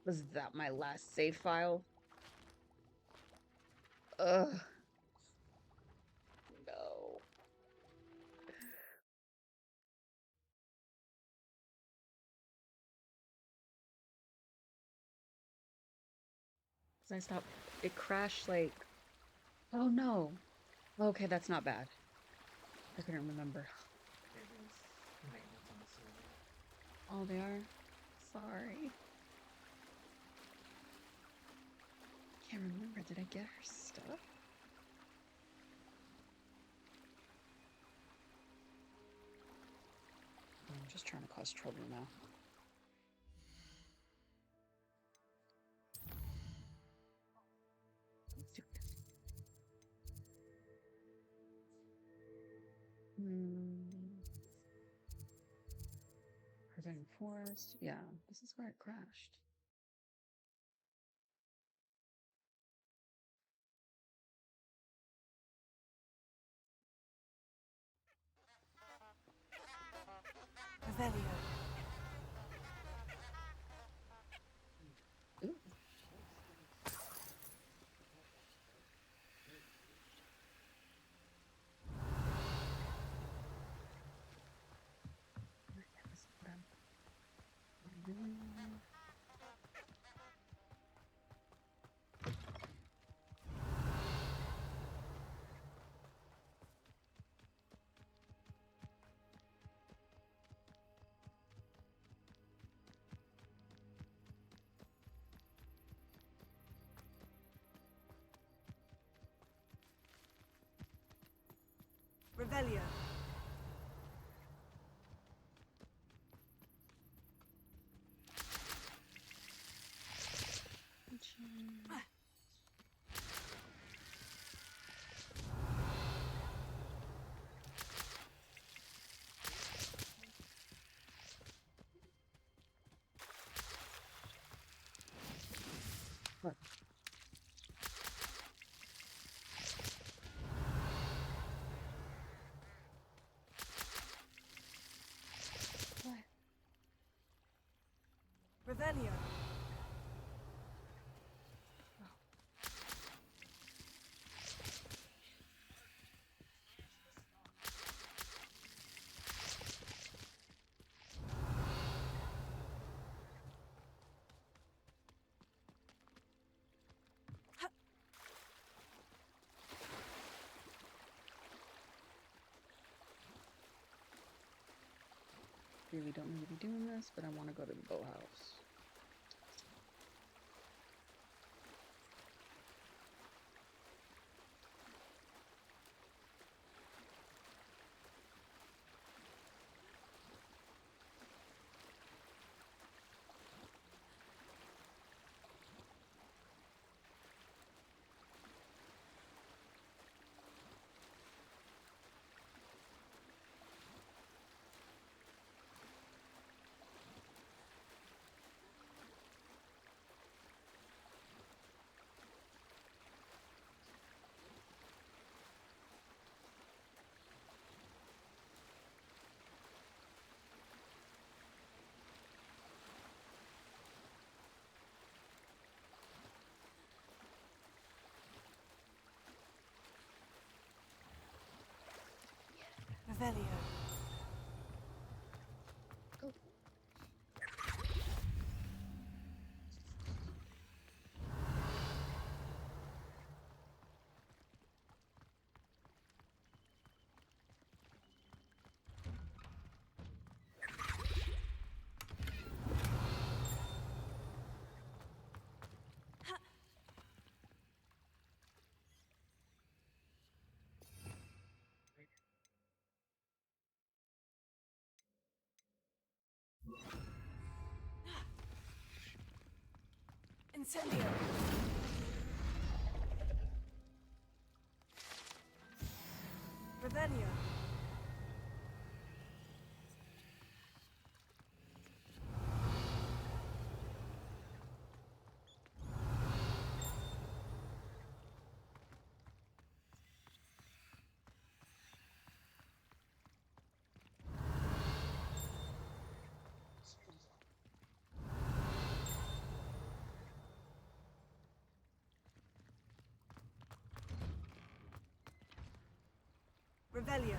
Was that my last save file? Ugh. No. Because I stopped. It crashed like. Oh no. Okay, that's not bad. I couldn't remember. Oh, they are? Sorry. Can't remember. Did I get her stuff? I'm just trying to cause trouble now. Prevent forest. Yeah, this is where it crashed. Revelio. Ooh. Revelio. What? What? Revelio. Really don't need to be doing this, but I want to go to the boathouse. Revelio. Go. Incendio. Revelio. Revelio.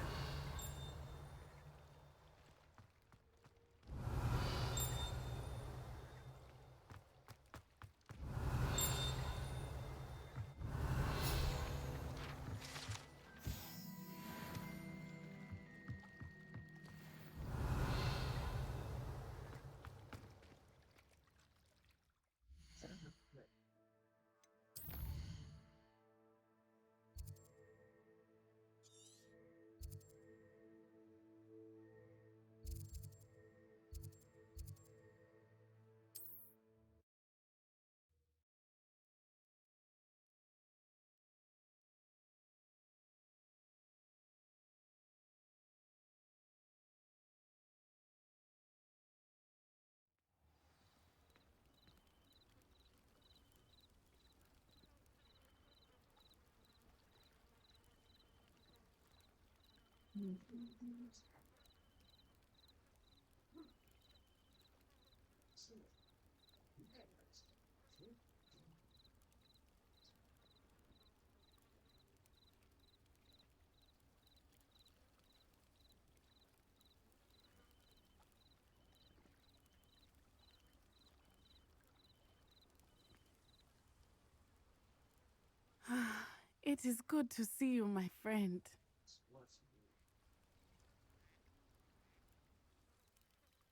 It is good to see you, my friend.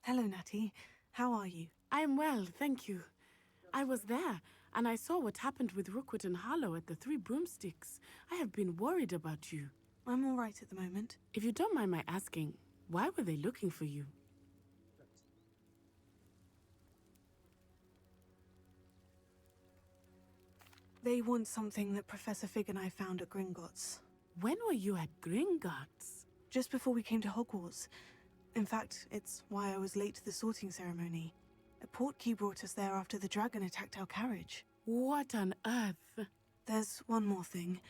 Hello, Natty. How are you? I am well, thank you. I was there, and I saw what happened with Rookwood and Harlow at the Three Broomsticks. I have been worried about you. I'm all right at the moment. If you don't mind my asking, why were they looking for you? They want something that Professor Fig and I found at Gringotts. When were you at Gringotts? Just before we came to Hogwarts. In fact, it's why I was late to the sorting ceremony. A portkey brought us there after the dragon attacked our carriage. What on earth? There's one more thing.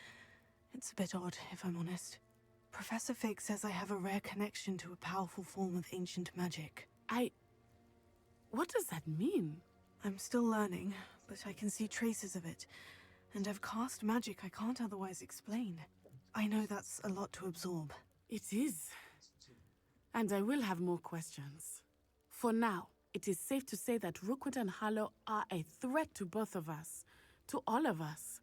It's a bit odd, if I'm honest. Professor Fig says I have a rare connection to a powerful form of ancient magic. What does that mean? I'm still learning, but I can see traces of it. And I've cast magic I can't otherwise explain. I know that's a lot to absorb. It is. And I will have more questions. For now, it is safe to say that Rookwood and Harlow are a threat to both of us. To all of us.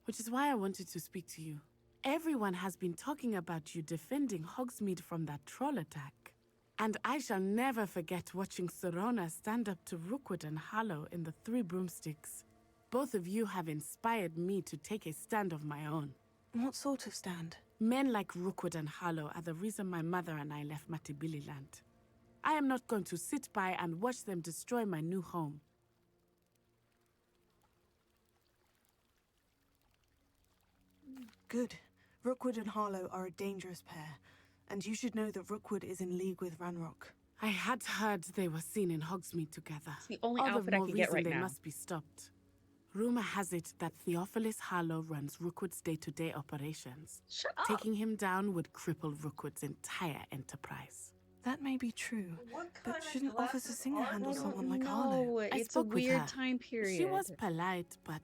Which is why I wanted to speak to you. Everyone has been talking about you defending Hogsmeade from that troll attack. And I shall never forget watching Sorona stand up to Rookwood and Harlow in the Three Broomsticks. Both of you have inspired me to take a stand of my own. What sort of stand? Men like Rookwood and Harlow are the reason my mother and I left Matibililand. I am not going to sit by and watch them destroy my new home. Good. Rookwood and Harlow are a dangerous pair, and you should know that Rookwood is in league with Ranrock. I had heard they were seen in Hogsmeade together. It's the only All outfit the I more can get reason right they now. must be stopped. Rumor has it that Theophilus Harlow runs Rookwood's day-to-day operations. Shut up! Taking him down would cripple Rookwood's entire enterprise. That may be true, but shouldn't Officer Singer handle someone like Harlow? No, I it's a spoke with weird her. time period. She was polite, but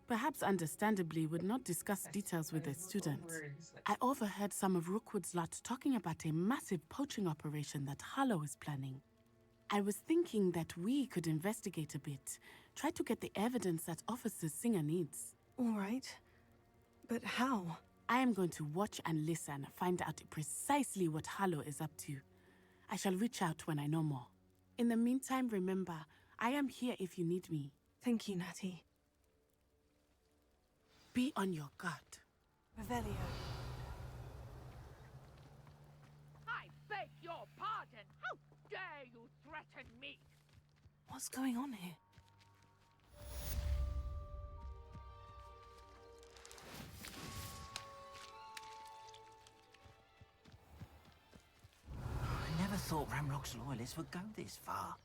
perhaps understandably, would not discuss details with the students. I overheard some of Rookwood's lot talking about a massive poaching operation that Harlow is planning. I was thinking that we could investigate a bit, try to get the evidence that Officer Singer needs. All right. But how? I am going to watch and listen, find out precisely what Harlow is up to. I shall reach out when I know more. In the meantime, remember, I am here if you need me. Thank you, Natty. Be on your guard. Revelio. I beg your pardon! How dare you threaten me? What's going on here? I never thought Ramrock's loyalists would go this far.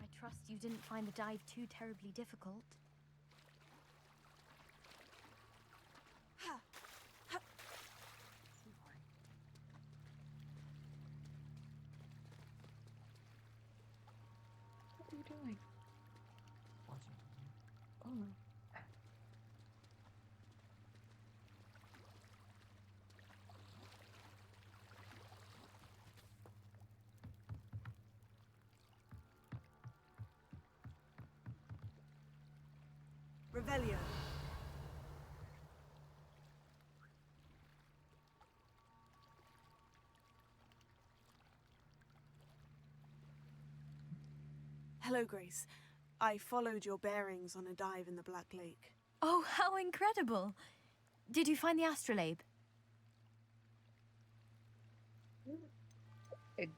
I trust you didn't find the dive too terribly difficult. What are you doing? Oh. Revelio. Hello, Grace. I followed your bearings on a dive in the Black Lake. Oh, how incredible! Did you find the astrolabe? Okay.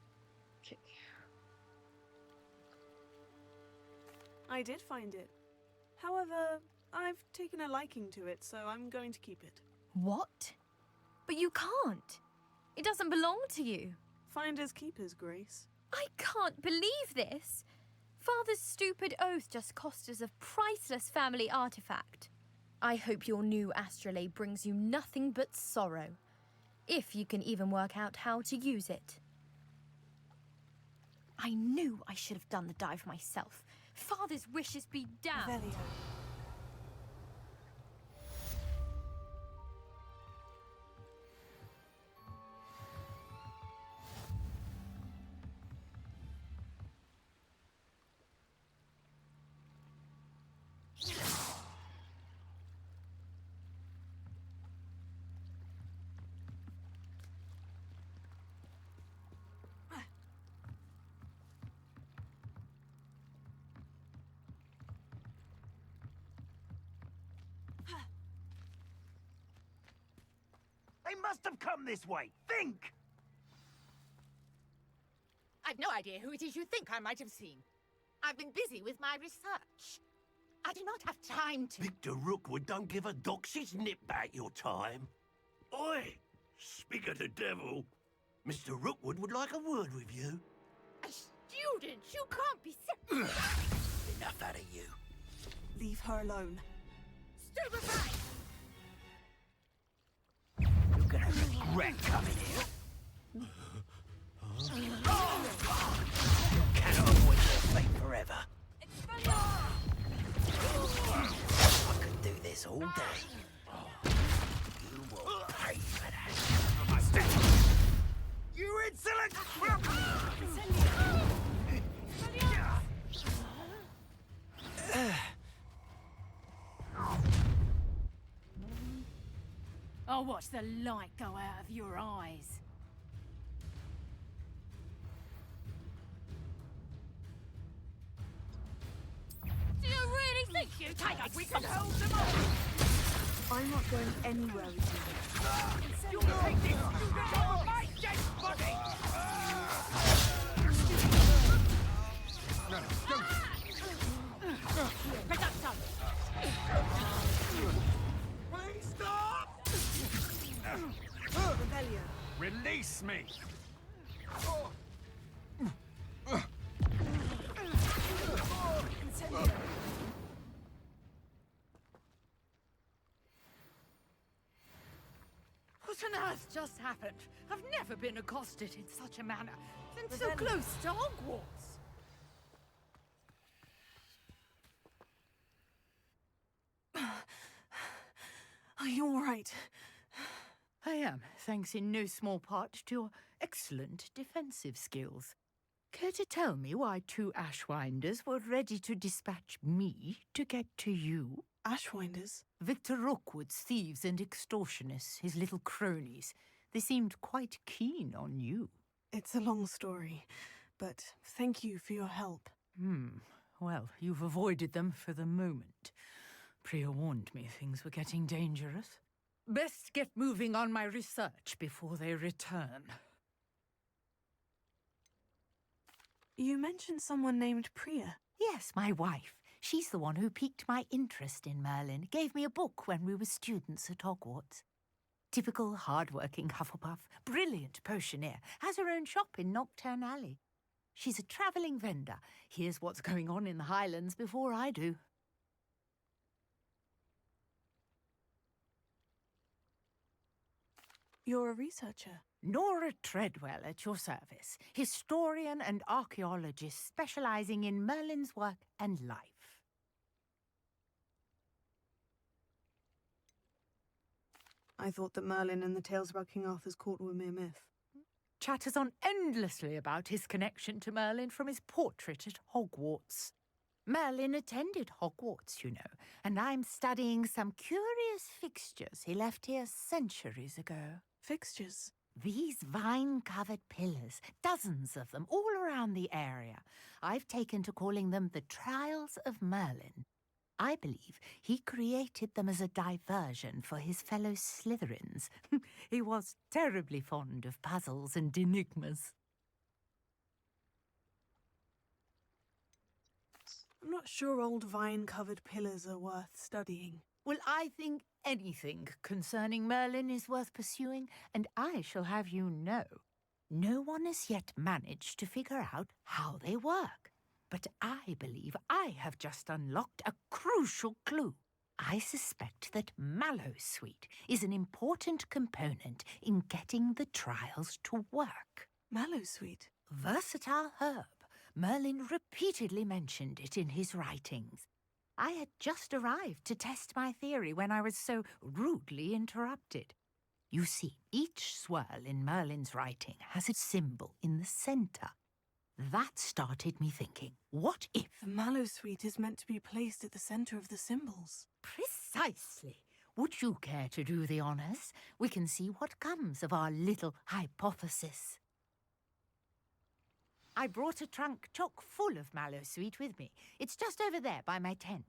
I did find it. However, I've taken a liking to it, so I'm going to keep it. What? But you can't. It doesn't belong to you. Finders keepers, Grace. I can't believe this. Father's stupid oath just cost us a priceless family artifact. I hope your new astrolabe brings you nothing but sorrow. If you can even work out how to use it. I knew I should have done the dive myself. Father's wishes be damned. Revelio. They must have come this way. Think! I've no idea who it is you think I might have seen. I've been busy with my research. I do not have time to... Victor Rookwood don't give a doxy's nip back your time. Oi! Speak of the devil. Mr. Rookwood would like a word with you. A student! You can't be Enough out of you. Leave her alone. Stupefy! You're gonna regret coming here. You cannot avoid your fate forever. I could do this all day. You will pay for that. You insolent! I'll watch the light go out of your eyes. Do you really think you take us? We can hold them off! I'm not going anywhere with you. You'll take this student over my dead body! Pick up some! Revelio. Release me! Incendio. What on earth just happened? I've never been accosted in such a manner, and so close to Hogwarts. Are you all right? I am, thanks in no small part to your excellent defensive skills. Care to tell me why two Ashwinders were ready to dispatch me to get to you? Ashwinders? Victor Rookwood's thieves and extortionists, his little cronies. They seemed quite keen on you. It's a long story, but thank you for your help. Well, you've avoided them for the moment. Priya warned me things were getting dangerous. Best get moving on my research before they return. You mentioned someone named Priya. Yes, my wife. She's the one who piqued my interest in Merlin, gave me a book when we were students at Hogwarts. Typical hard-working Hufflepuff, brilliant potioneer, has her own shop in Nocturne Alley. She's a travelling vendor. Hears what's going on in the Highlands before I do. You're a researcher. Nora Treadwell at your service, historian and archaeologist specialising in Merlin's work and life. I thought that Merlin and the tales about King Arthur's court were mere myth. Chatters on endlessly about his connection to Merlin from his portrait at Hogwarts. Merlin attended Hogwarts, you know, and I'm studying some curious fixtures he left here centuries ago. Fixtures? These vine-covered pillars, dozens of them, all around the area. I've taken to calling them the Trials of Merlin. I believe he created them as a diversion for his fellow Slytherins. He was terribly fond of puzzles and enigmas. I'm not sure old vine-covered pillars are worth studying. Well, I think anything concerning Merlin is worth pursuing, and I shall have you know, no one has yet managed to figure out how they work. But I believe I have just unlocked a crucial clue. I suspect that Mallowsweet is an important component in getting the trials to work. Mallowsweet? Versatile herb. Merlin repeatedly mentioned it in his writings. I had just arrived to test my theory when I was so rudely interrupted. You see, each swirl in Merlin's writing has a symbol in the centre. That started me thinking, what if... The Mallowsweet is meant to be placed at the centre of the symbols. Precisely. Would you care to do the honours? We can see what comes of our little hypothesis. I brought a trunk chock full of Mallowsweet with me. It's just over there by my tent.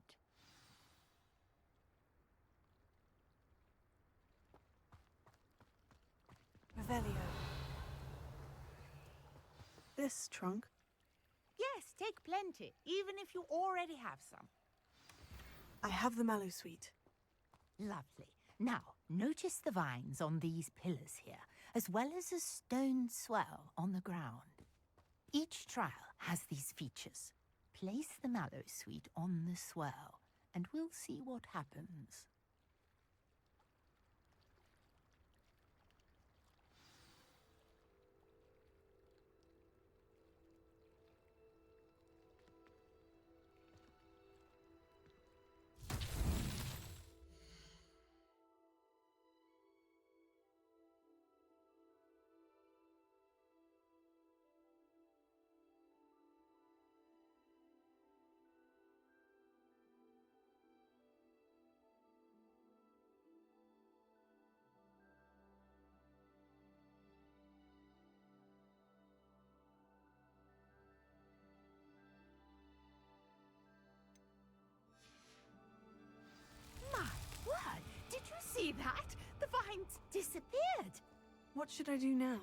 Revelio. This trunk? Yes, take plenty, even if you already have some. I have the Mallowsweet. Lovely. Now, notice the vines on these pillars here, as well as a stone swell on the ground. Each trial has these features. Place the Mallowsweet on the swirl, and we'll see what happens. See that? The vines disappeared. What should I do now?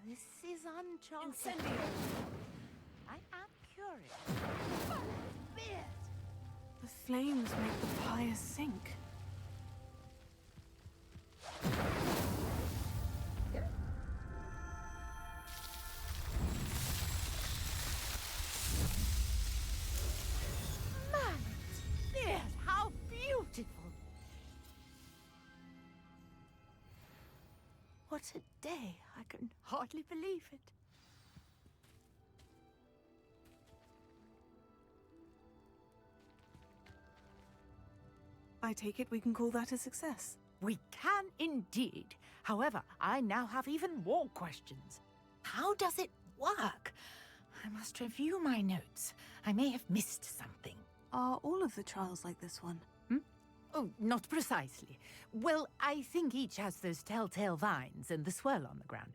This is uncharted. Incendio! I am curious. Beard. The flames make the pyre sink. What a day. I can hardly believe it. I take it we can call that a success. We can indeed. However, I now have even more questions. How does it work? I must review my notes. I may have missed something. Are all of the trials like this one? Oh, not precisely. Well, I think each has those telltale vines and the swirl on the ground.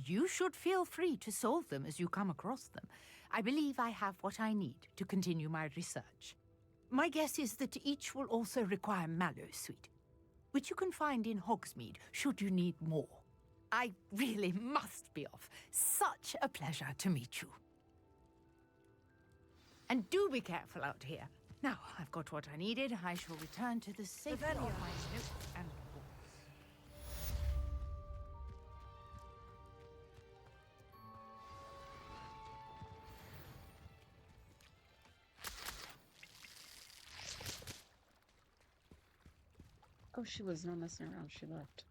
You should feel free to solve them as you come across them. I believe I have what I need to continue my research. My guess is that each will also require mallow sweet, which you can find in Hogsmeade should you need more. I really must be off. Such a pleasure to meet you. And do be careful out here. Now, I've got what I needed. I shall return to the safety of my notes and books. Oh, she was not messing around. She left.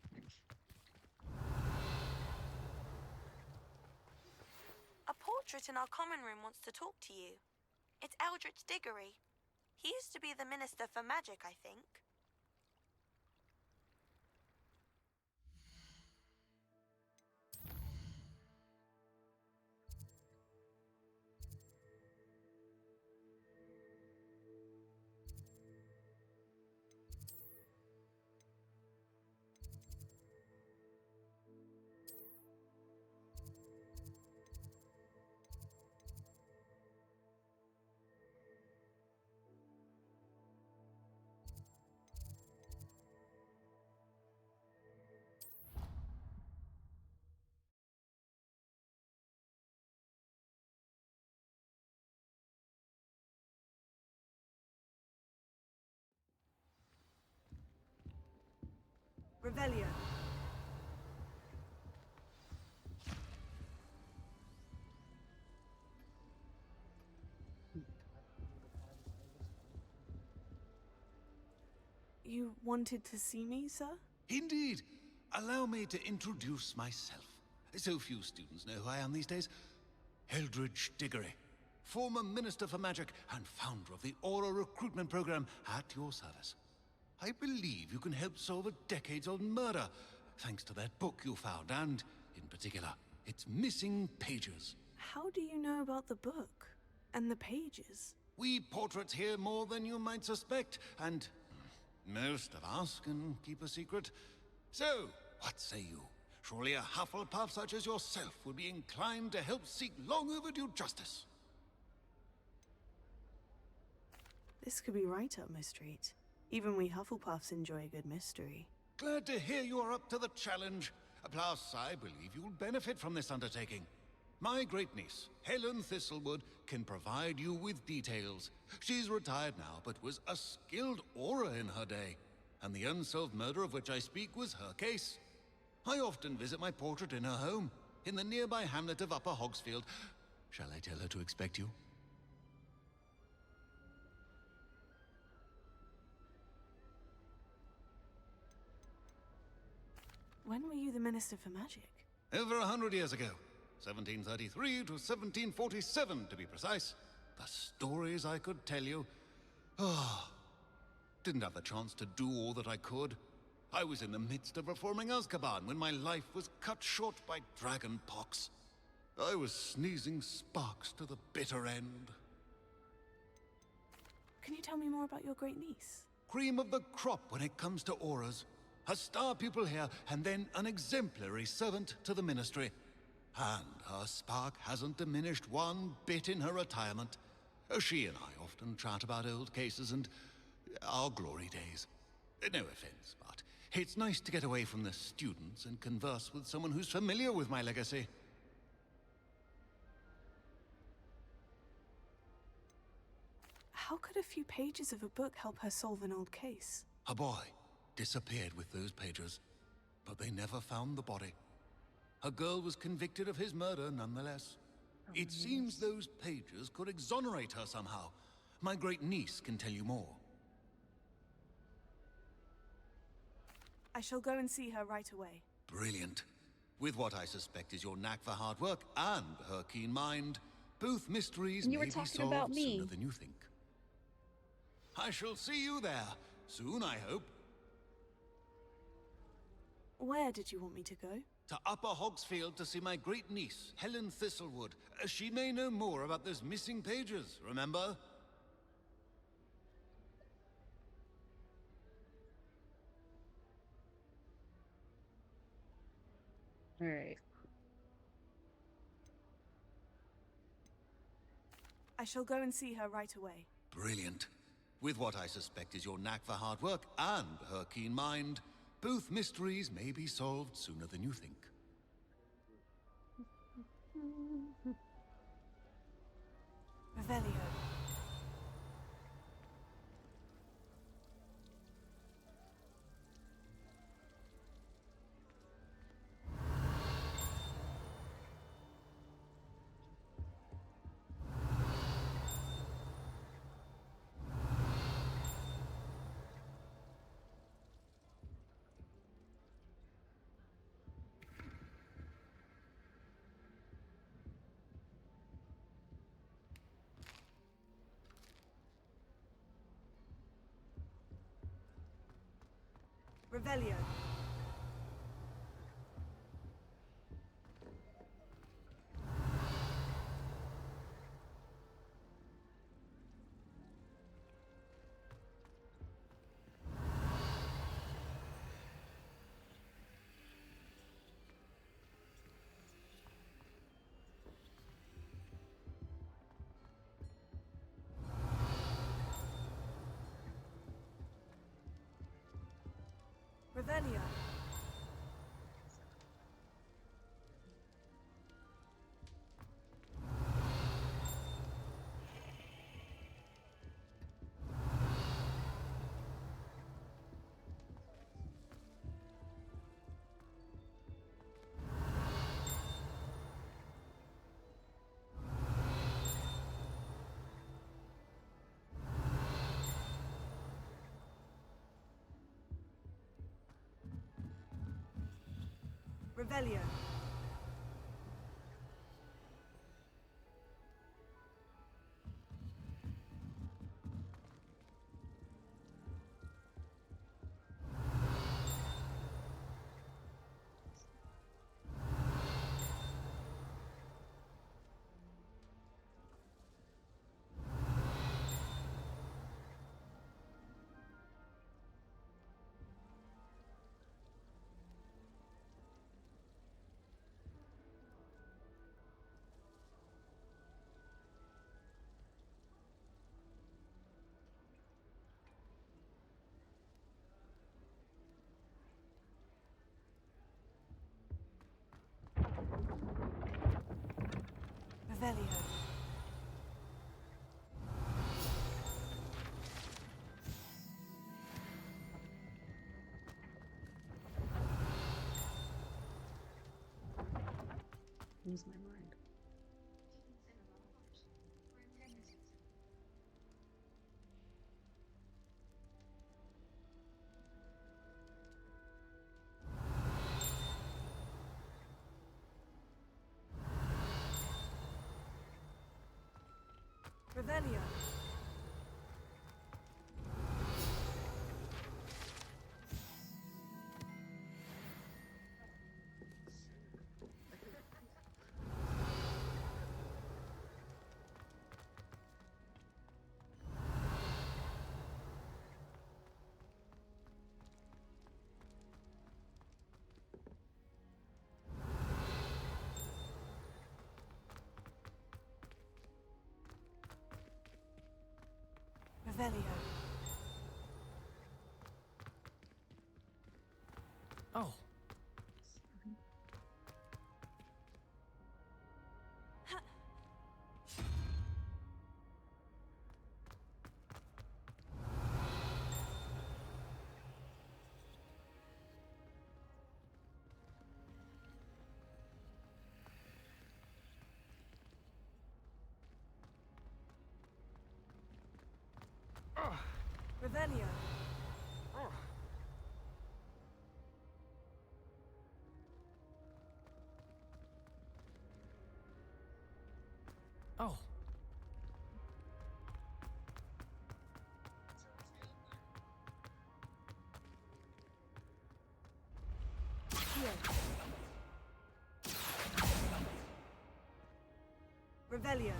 A portrait in our common room wants to talk to you. It's Eldritch Diggory. He used to be the Minister for Magic, I think. Revelio. You wanted to see me, sir? Indeed. Allow me to introduce myself. So few students know who I am these days. Eldridge Diggory, former Minister for Magic and founder of the Aura recruitment program at your service. I believe you can help solve a decades-old murder, thanks to that book you found, and, in particular, its missing pages. How do you know about the book? And the pages? We portraits hear more than you might suspect, and most of us can keep a secret. So, what say you? Surely a Hufflepuff such as yourself would be inclined to help seek long overdue justice. This could be right up my street. Even we Hufflepuffs enjoy a good mystery. Glad to hear you are up to the challenge. Plus, I believe you'll benefit from this undertaking. My great-niece, Helen Thistlewood, can provide you with details. She's retired now, but was a skilled aura in her day. And the unsolved murder of which I speak was her case. I often visit my portrait in her home, in the nearby hamlet of Upper Hogsfield. Shall I tell her to expect you? When were you the Minister for Magic? Over 100 years ago. 1733 to 1747, to be precise. The stories I could tell you. Oh, didn't have the chance to do all that I could. I was in the midst of reforming Azkaban when my life was cut short by dragon pox. I was sneezing sparks to the bitter end. Can you tell me more about your great niece? Cream of the crop when it comes to auras. A star pupil here, and then an exemplary servant to the ministry. And her spark hasn't diminished one bit in her retirement. She and I often chat about old cases and our glory days. No offense, but it's nice to get away from the students and converse with someone who's familiar with my legacy. How could a few pages of a book help her solve an old case? A boy disappeared with those pages, but they never found the body. A girl was convicted of his murder nonetheless. It seems those pages could exonerate her somehow. My great niece can tell you more. I shall go and see her right away. Brilliant. With what I suspect is your knack for hard work and her keen mind, both mysteries You were may be talking about solved me. sooner than you think. I shall see you there soon, I hope. Where did you want me to go? To Upper Hogsfield to see my great niece, Helen Thistlewood. She may know more about those missing pages, remember? All right. I shall go and see her right away. Brilliant. With what I suspect is your knack for hard work and her keen mind, both mysteries may be solved sooner than you think. Revelio. Revelio. Revelio. Revelio. Revelio. Lose my mind. Revelio. Revelio. Oh. Revelio. Revelio.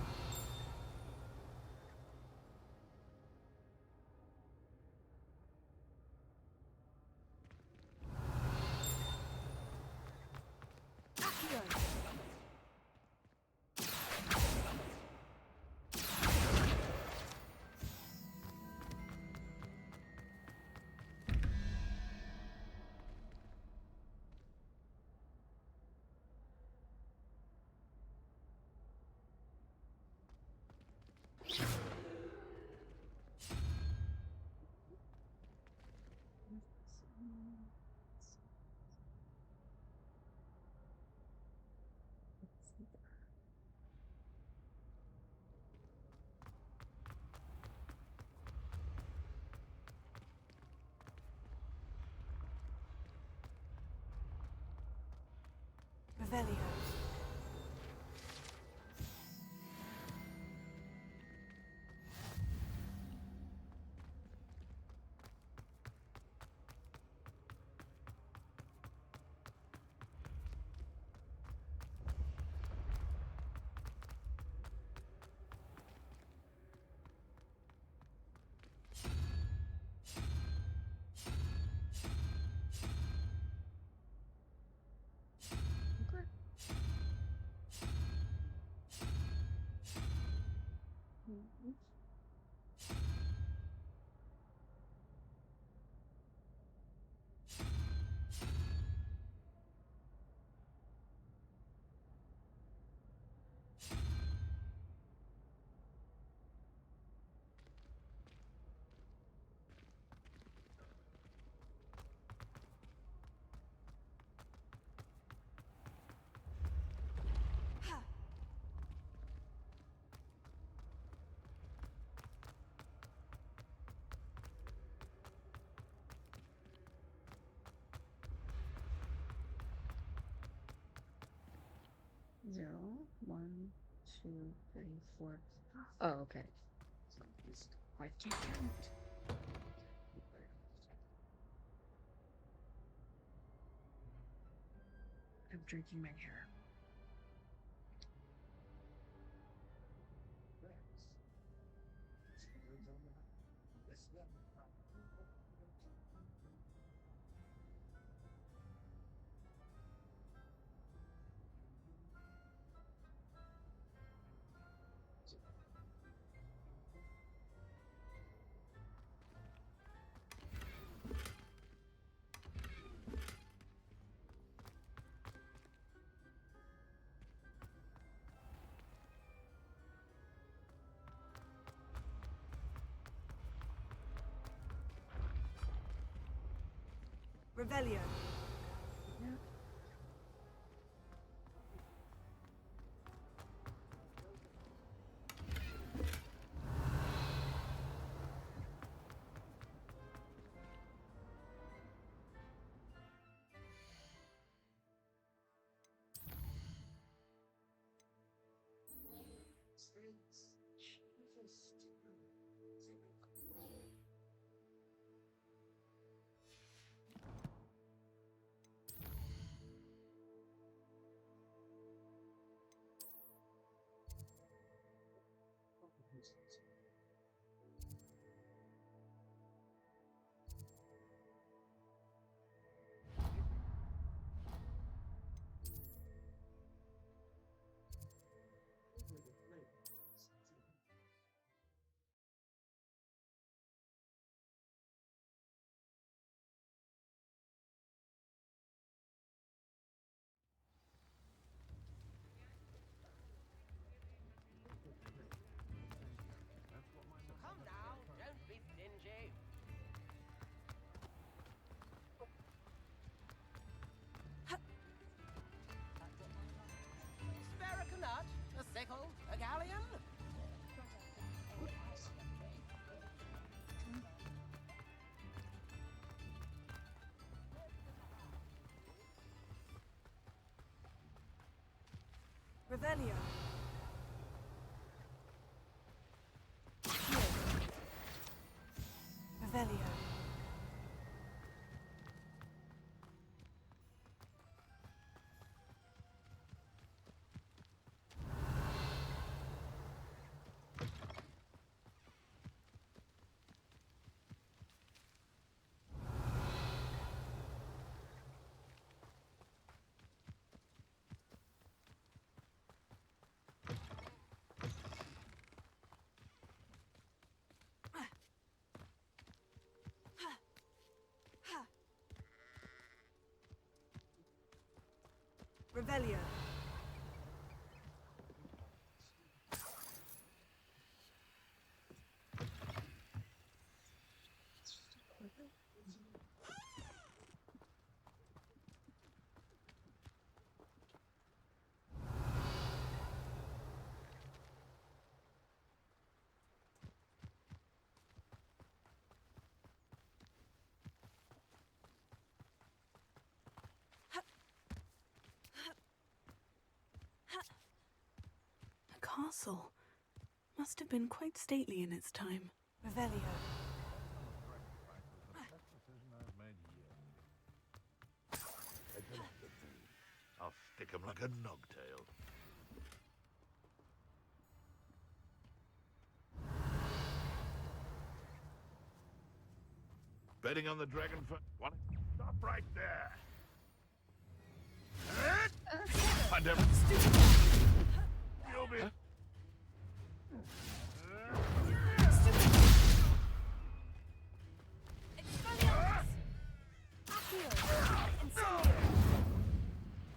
Revelio. Okay. Mhm. Zero, one, two, three, four. Oh, okay. So I can't count. I'm drinking my hair. Revelio. Yeah. Come now, don't be stingy. Spare a nut, a sickle, a galleon? Revelio. Revelio. Revelio. The castle must have been quite stately in its time. Revelio. I'll stick him like a nogtail. Betting on the dragon for... What? Stop right there! I never... You'll be...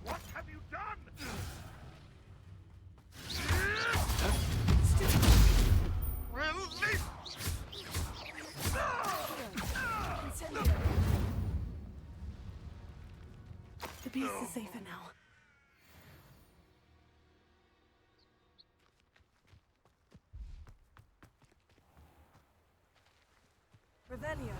What have you done? Release! The beast is safer now. Revelio.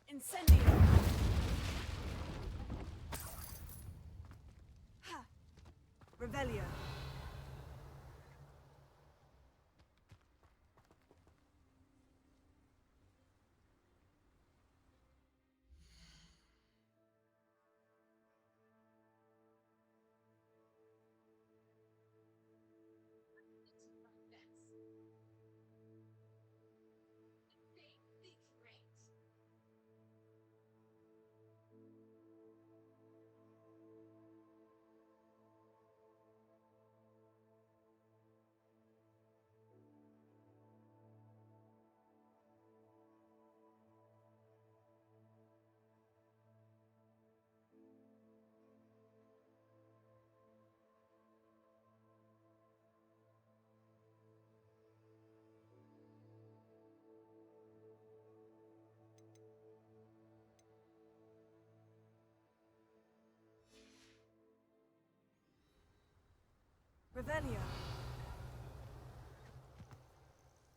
Incendio! Ha! Revelio. Revelio.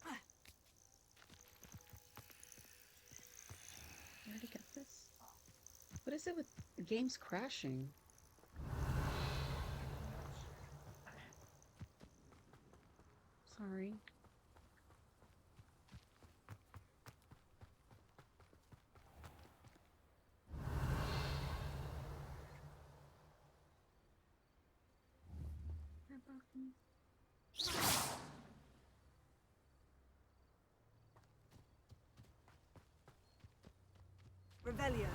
I already got this. What is it with games crashing? Sorry. Revelio.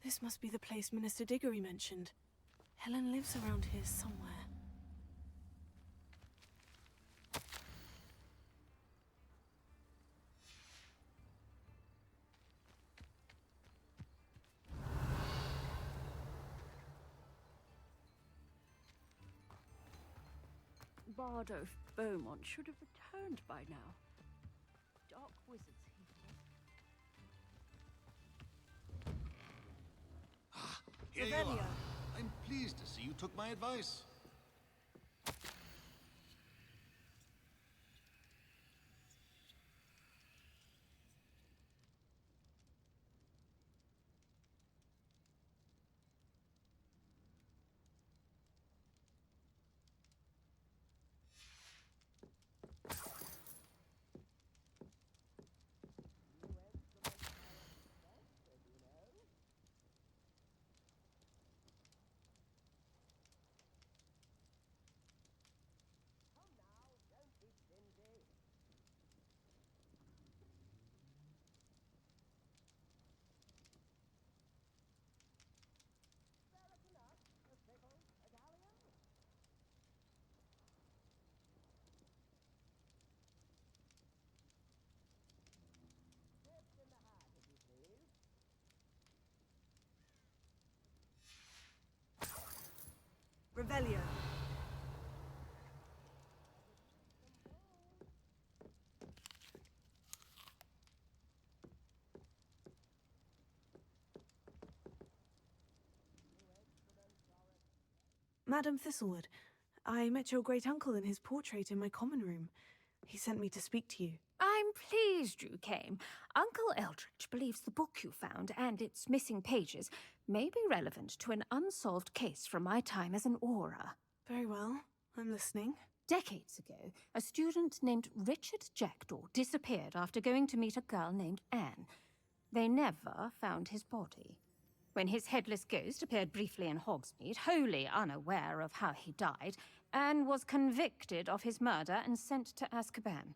This must be the place Minister Diggory mentioned. Helen lives around here somewhere. Bardo Beaumont should have returned by now. Dark wizards he was. Here you are. I'm pleased to see you took my advice. Revelio. Madam Thistlewood, I met your great-uncle in his portrait in my common room. He sent me to speak to you. I'm pleased you came. Uncle Eldridge believes the book you found and its missing pages may be relevant to an unsolved case from my time as an aura. Very well. I'm listening. Decades ago, a student named Richard Jackdaw disappeared after going to meet a girl named Anne. They never found his body. When his headless ghost appeared briefly in Hogsmeade, wholly unaware of how he died, Anne was convicted of his murder and sent to Azkaban.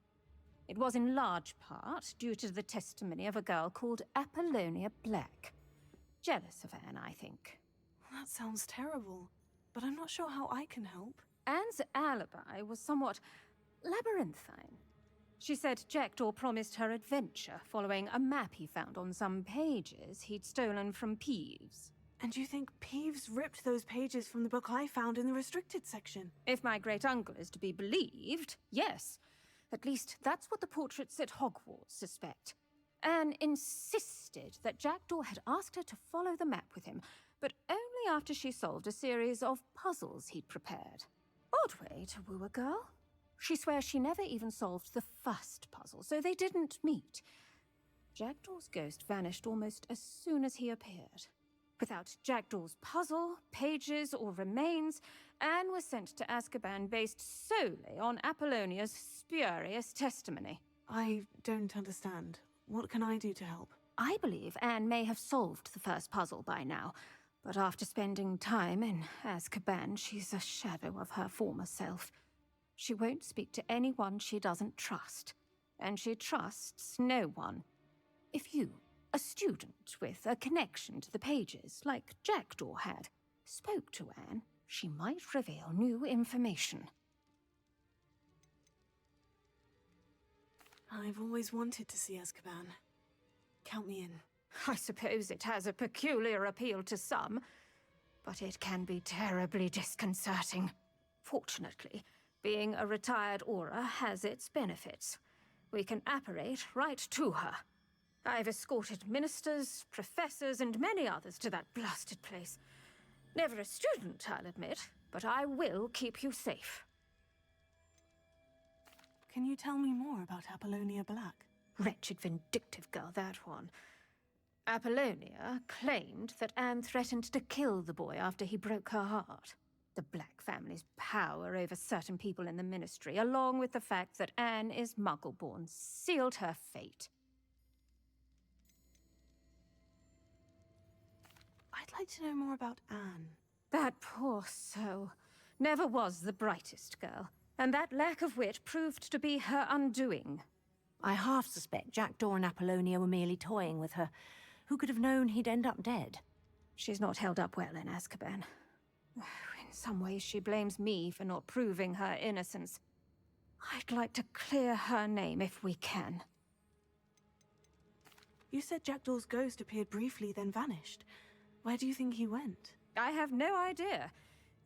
It was in large part due to the testimony of a girl called Apollonia Black. Jealous of Anne, I think. That sounds terrible, but I'm not sure how I can help. Anne's alibi was somewhat labyrinthine. She said Jackdaw promised her adventure following a map he found on some pages he'd stolen from Peeves. And you think Peeves ripped those pages from the book I found in the restricted section? If my great-uncle is to be believed, yes. At least that's what the portraits at Hogwarts suspect. Anne insisted that Jackdaw had asked her to follow the map with him, but only after she solved a series of puzzles he'd prepared. Odd way to woo a girl. She swears she never even solved the first puzzle, so they didn't meet. Jackdaw's ghost vanished almost as soon as he appeared. Without Jackdaw's puzzle, pages, or remains, Anne was sent to Azkaban based solely on Apollonia's spurious testimony. I don't understand. What can I do to help? I believe Anne may have solved the first puzzle by now, but after spending time in Azkaban, she's a shadow of her former self. She won't speak to anyone she doesn't trust, and she trusts no one. If you, a student with a connection to the pages, like Jackdaw had, spoke to Anne, she might reveal new information. I've always wanted to see Azkaban. Count me in. I suppose it has a peculiar appeal to some, but it can be terribly disconcerting. Fortunately, being a retired aura has its benefits. We can apparate right to her. I've escorted ministers, professors, and many others to that blasted place. Never a student, I'll admit, but I will keep you safe. Can you tell me more about Apollonia Black? Wretched, vindictive girl, that one. Apollonia claimed that Anne threatened to kill the boy after he broke her heart. The Black family's power over certain people in the Ministry, along with the fact that Anne is Muggle-born, sealed her fate. I'd like to know more about Anne. That poor soul never was the brightest girl, and that lack of wit proved to be her undoing. I half suspect Jackdaw and Apollonia were merely toying with her. Who could have known he'd end up dead? She's not held up well in Azkaban. In some ways, she blames me for not proving her innocence. I'd like to clear her name if we can. You said Jackdaw's ghost appeared briefly, then vanished. Where do you think he went? I have no idea.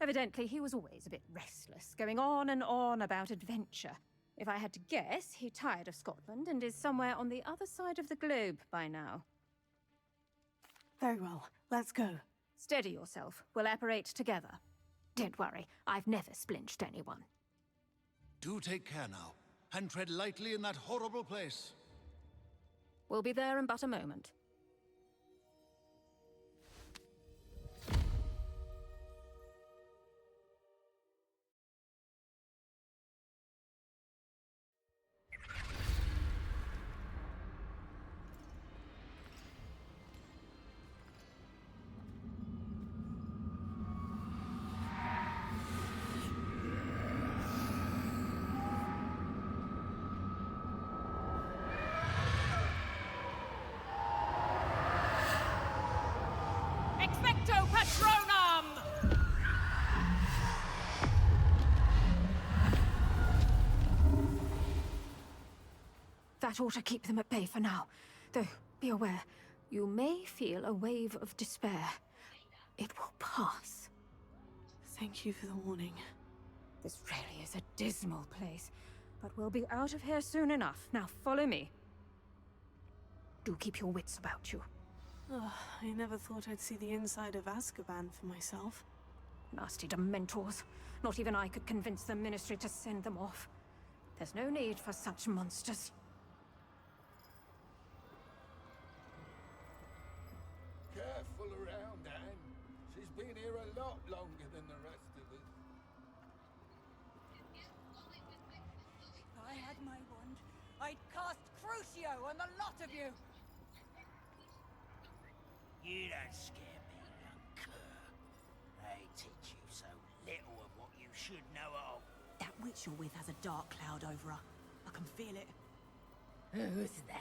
Evidently, he was always a bit restless, going on and on about adventure. If I had to guess, he tired of Scotland and is somewhere on the other side of the globe by now. Very well. Let's go. Steady yourself. We'll apparate together. Don't worry, I've never splinched anyone. Do take care now, and tread lightly in that horrible place. We'll be there in but a moment. Expecto Patronum! That ought to keep them at bay for now. Though, be aware, you may feel a wave of despair. It will pass. Thank you for the warning. This really is a dismal place, but we'll be out of here soon enough. Now follow me. Do keep your wits about you. Oh, I never thought I'd see the inside of Azkaban for myself. Nasty Dementors. Not even I could convince the Ministry to send them off. There's no need for such monsters. Careful around, Anne. She's been here a lot longer than the rest of us. If I had my wand, I'd cast Crucio on the lot of you! You don't scare me, young cur. They teach you so little of what you should know of. That witch you're with has a dark cloud over her. I can feel it. Who's there?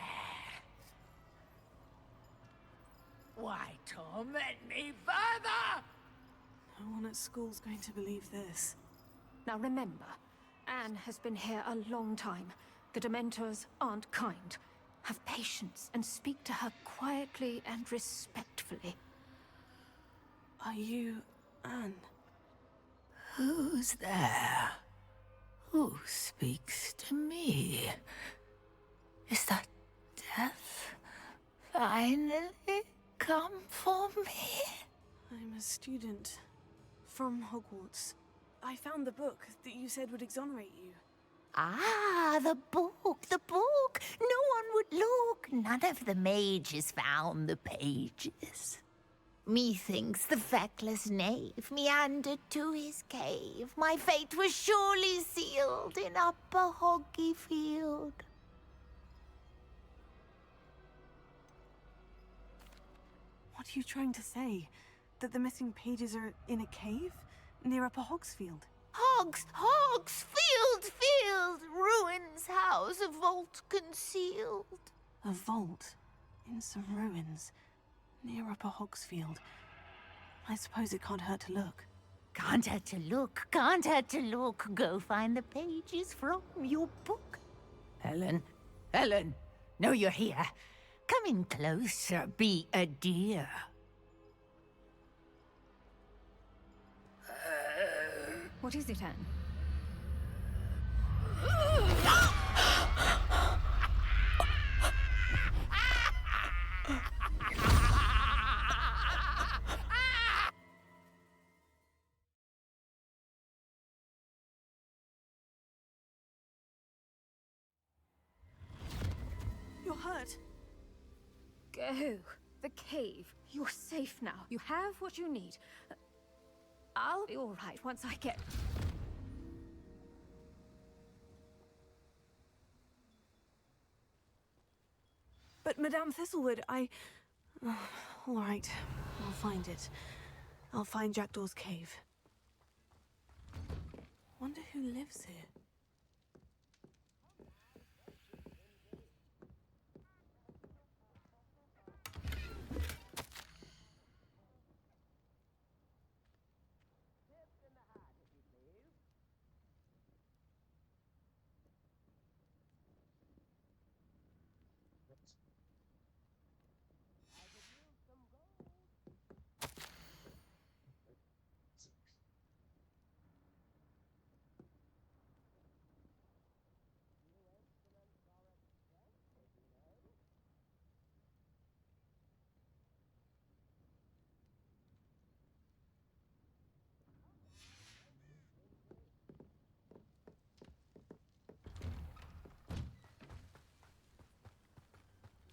Why torment me further? No one at school's going to believe this. Now remember, Anne has been here a long time. The Dementors aren't kind. Have patience and speak to her quietly and respectfully. Are you Anne? Who's there? Who speaks to me? Is that death finally come for me? I'm a student from Hogwarts. I found the book that you said would exonerate you. Ah, the book, the book. No one would look. None of the mages found the pages. Methinks the feckless knave meandered to his cave. My fate was surely sealed in Upper Hoggyfield. What are you trying to say? That the missing pages are in a cave? Near Upper Hogsfield? Field, ruins house, a vault concealed. A vault? In some ruins? Near Upper Hogsfield? I suppose it can't hurt to look. Can't hurt to look, can't hurt to look. Go find the pages from your book. Helen, know you're here. Come in closer, be a dear. What is it, Anne? You're hurt. Go. The cave. You're safe now. You have what you need. I'll be all right once I get... But Madame Thistlewood, Oh, all right. I'll find it. I'll find Jackdaw's cave. Wonder who lives here.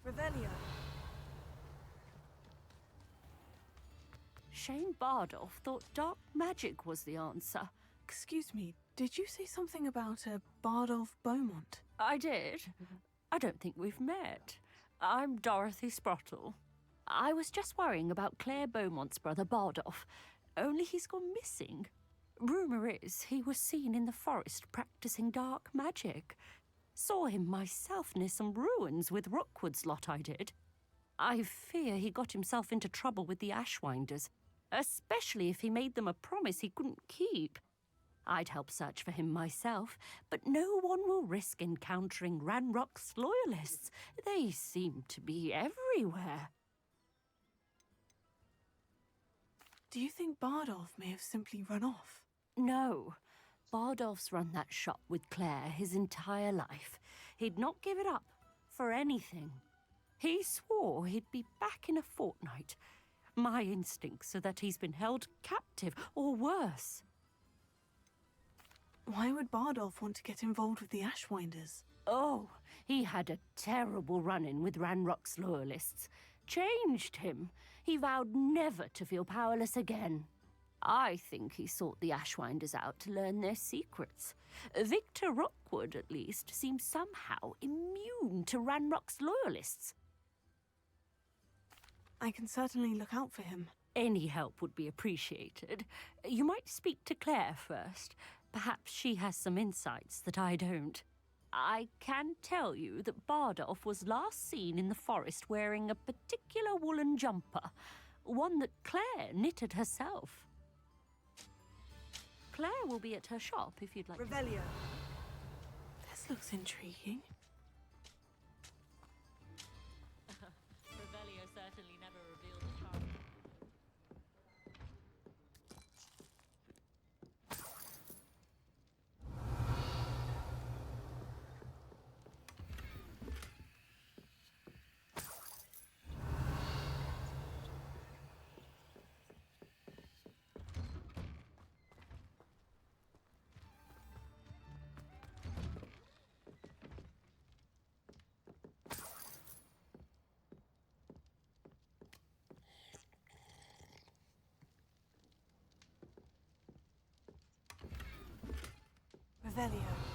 Revelio. Shane Bardolph thought dark magic was the answer. Excuse me, did you say something about a Bardolph Beaumont? I did. I don't think we've met. I'm Dorothy Sprottle. I was just worrying about Claire Beaumont's brother Bardolph, only he's gone missing. Rumour is he was seen in the forest practicing dark magic. Saw him myself near some ruins with Rookwood's lot I did. I fear he got himself into trouble with the Ashwinders, especially if he made them a promise he couldn't keep. I'd help search for him myself, but no one will risk encountering Ranrock's loyalists. They seem to be everywhere. Do you think Bardolph may have simply run off? No. Bardolph's run that shop with Claire his entire life. He'd not give it up for anything. He swore he'd be back in a fortnight. My instincts are that he's been held captive, or worse. Why would Bardolph want to get involved with the Ashwinders? Oh, he had a terrible run-in with Ranrock's loyalists. Changed him. He vowed never to feel powerless again. I think he sought the Ashwinders out to learn their secrets. Victor Rookwood, at least, seems somehow immune to Ranrock's loyalists. I can certainly look out for him. Any help would be appreciated. You might speak to Claire first. Perhaps she has some insights that I don't. I can tell you that Bardolph was last seen in the forest wearing a particular woolen jumper, one that Claire knitted herself. Claire will be at her shop if you'd like. Revelio. This looks intriguing. Revelio certainly never revealed the charm. Revelio.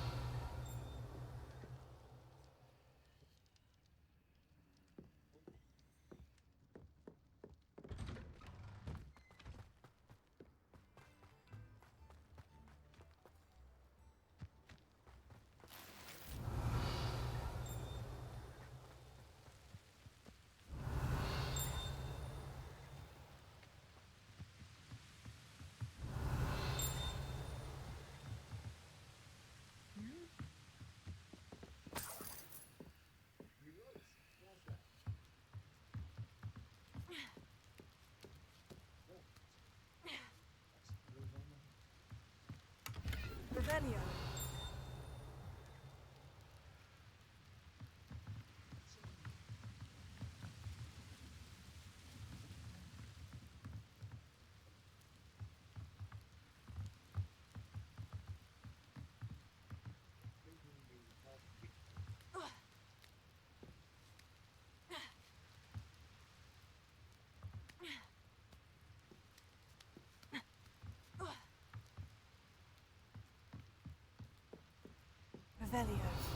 Revelio. Revelio.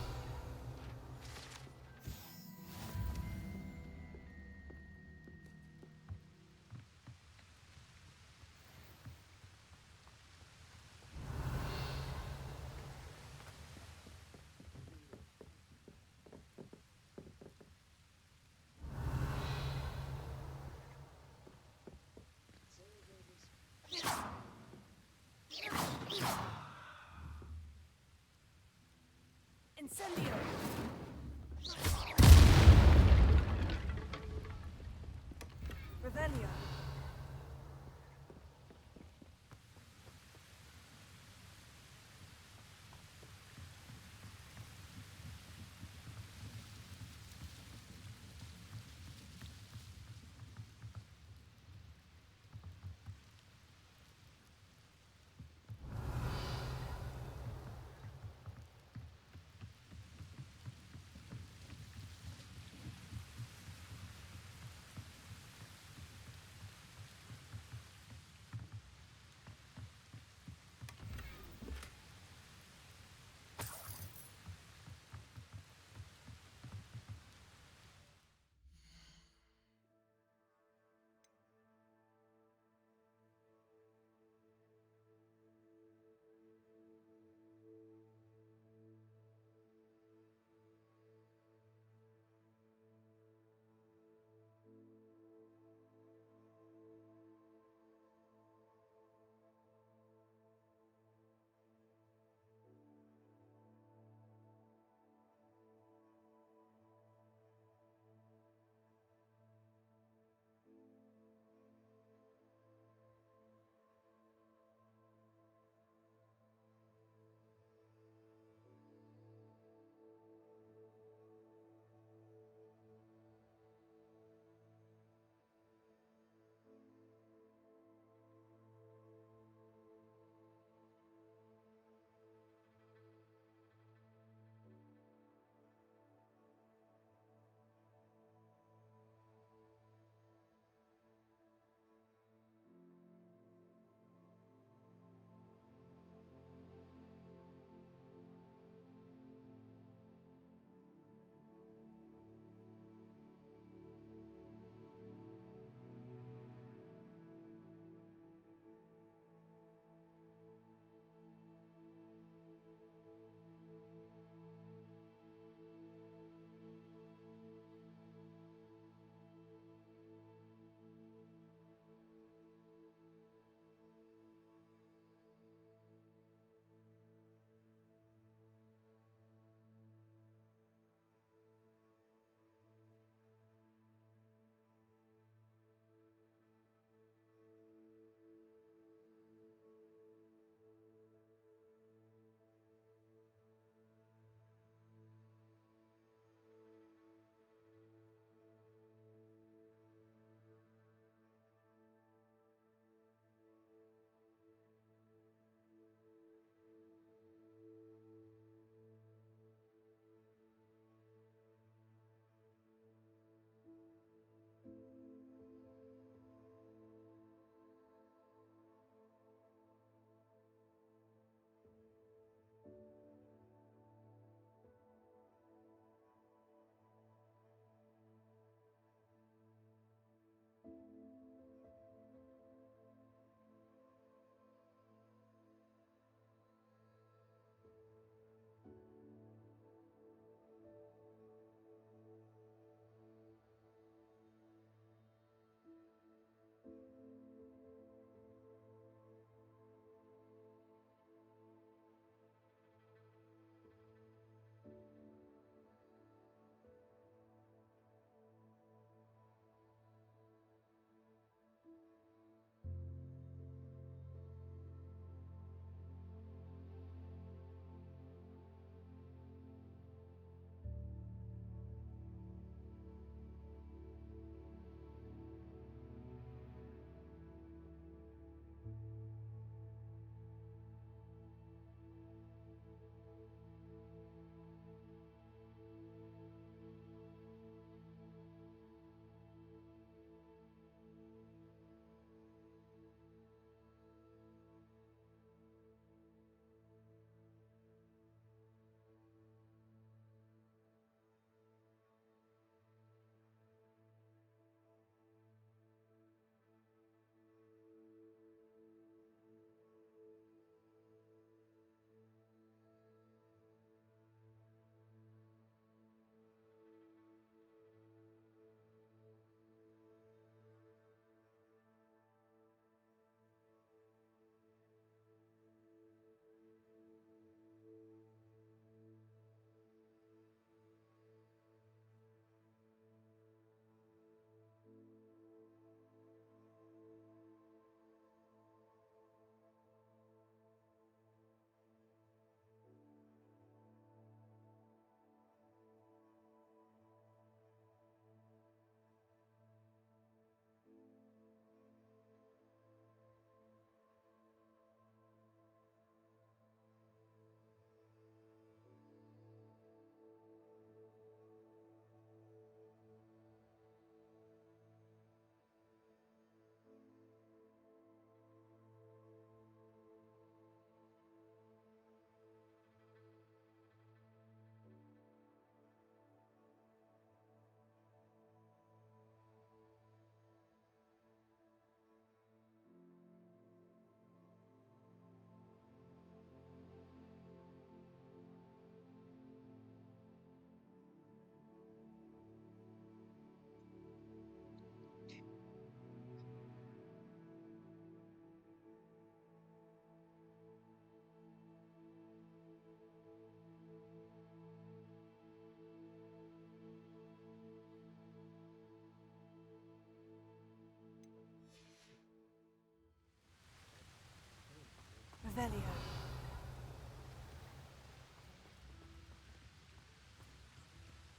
Revelio.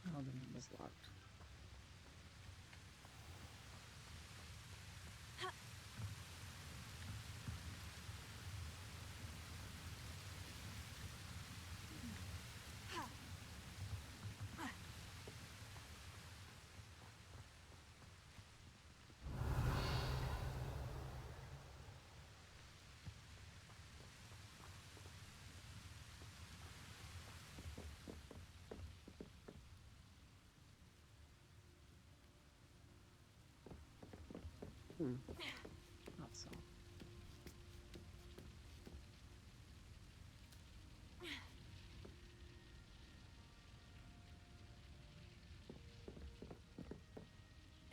Oh, the room was locked. Not so.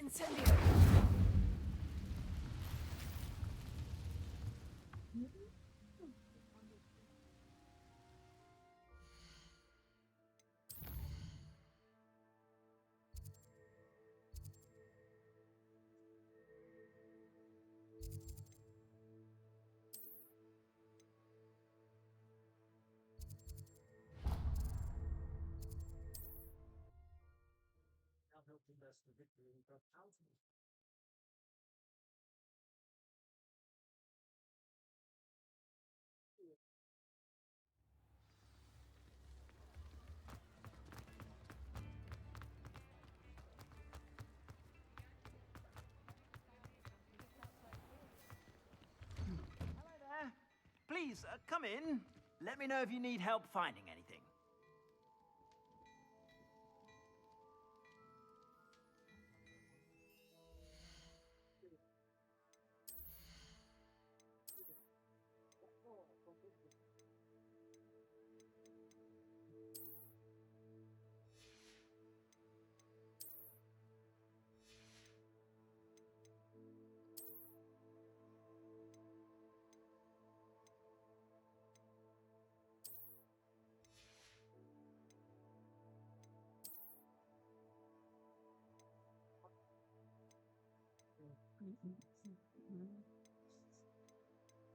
Incendio. Please, come in. Let me know if you need help finding anything.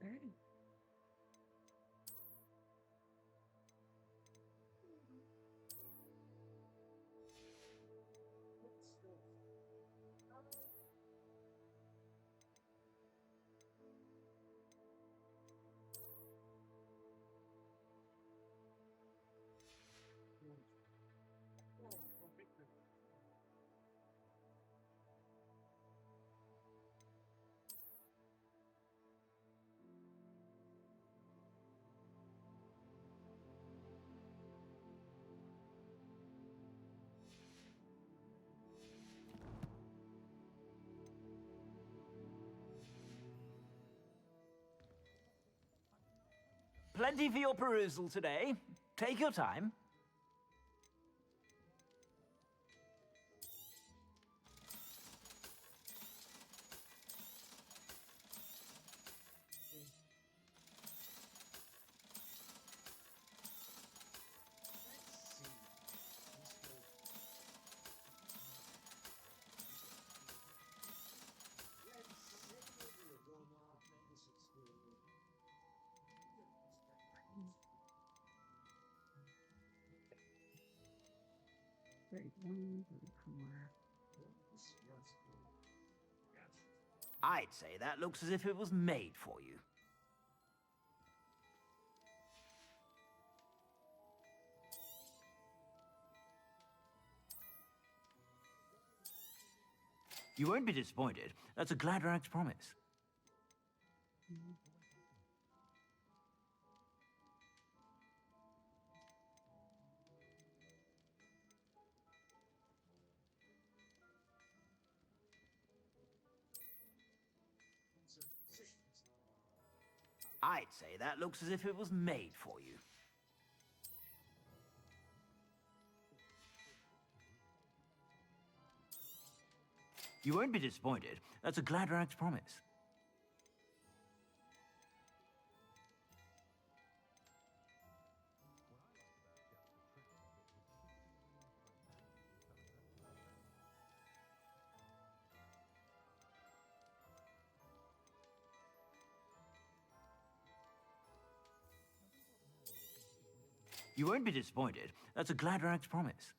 Very. Plenty for your perusal today. Take your time. I'd say that looks as if it was made for you. You won't be disappointed. That's a Gladrax promise. I'd say that looks as if it was made for you. You won't be disappointed. That's a Gladrax promise. You won't be disappointed. That's a Gladrax promise.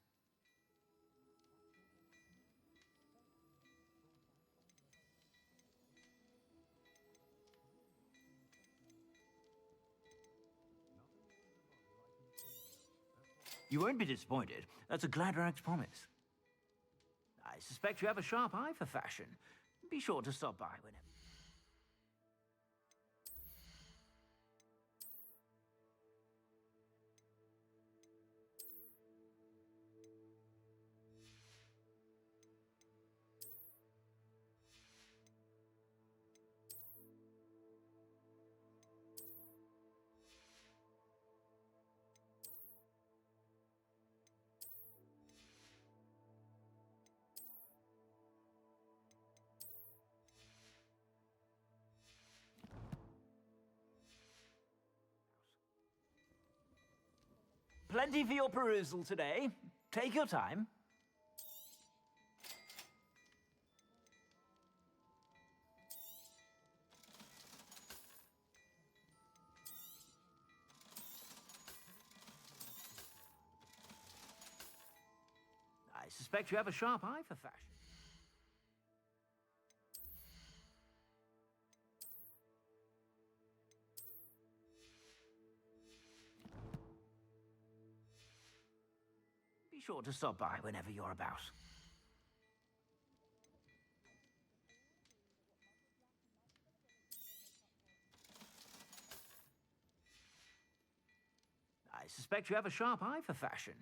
You won't be disappointed. That's a Gladrax promise. I suspect you have a sharp eye for fashion. Be sure to stop by whenever. Plenty for your perusal today. Take your time. I suspect you have a sharp eye for fashion. Be sure to stop by whenever you're about. I suspect you have a sharp eye for fashion.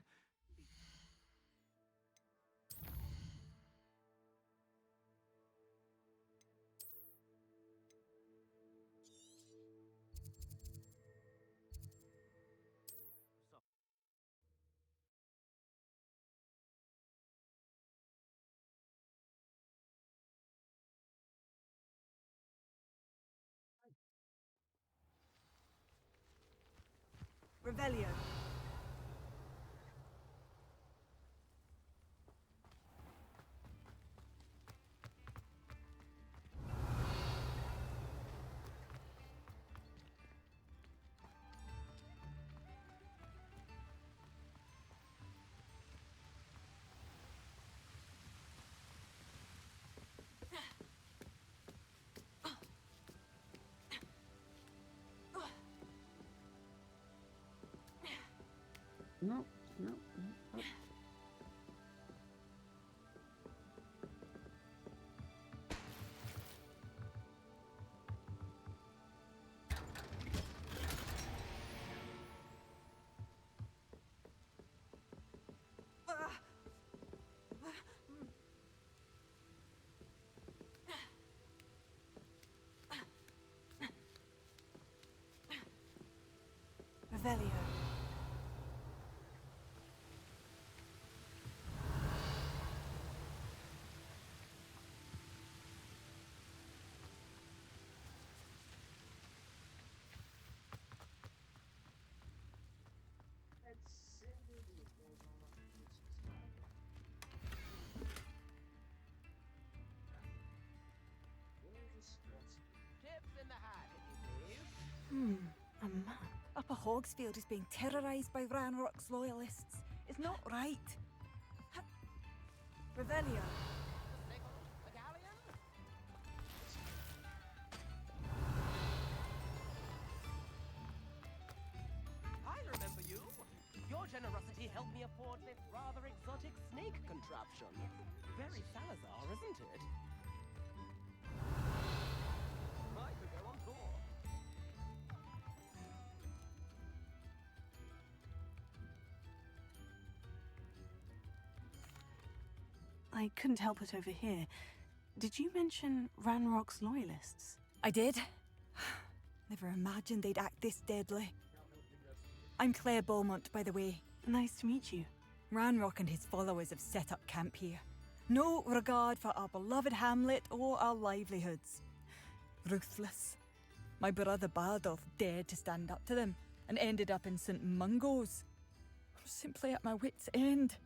Revelio. No, no, no. Revelio. A map. Upper Hogsfield is being terrorised by Ranrock's loyalists. It's not right. Revelio. I remember you. Your generosity helped me afford this rather exotic snake contraption. Very Salazar, isn't it? I could go on tour. I couldn't help but overhear. Did you mention Ranrock's loyalists? I did. Never imagined they'd act this deadly. I'm Claire Beaumont, by the way. Nice to meet you. Ranrock and his followers have set up camp here. No regard for our beloved hamlet or our livelihoods. Ruthless. My brother Bardolph dared to stand up to them and ended up in St. Mungo's. I'm simply at my wit's end.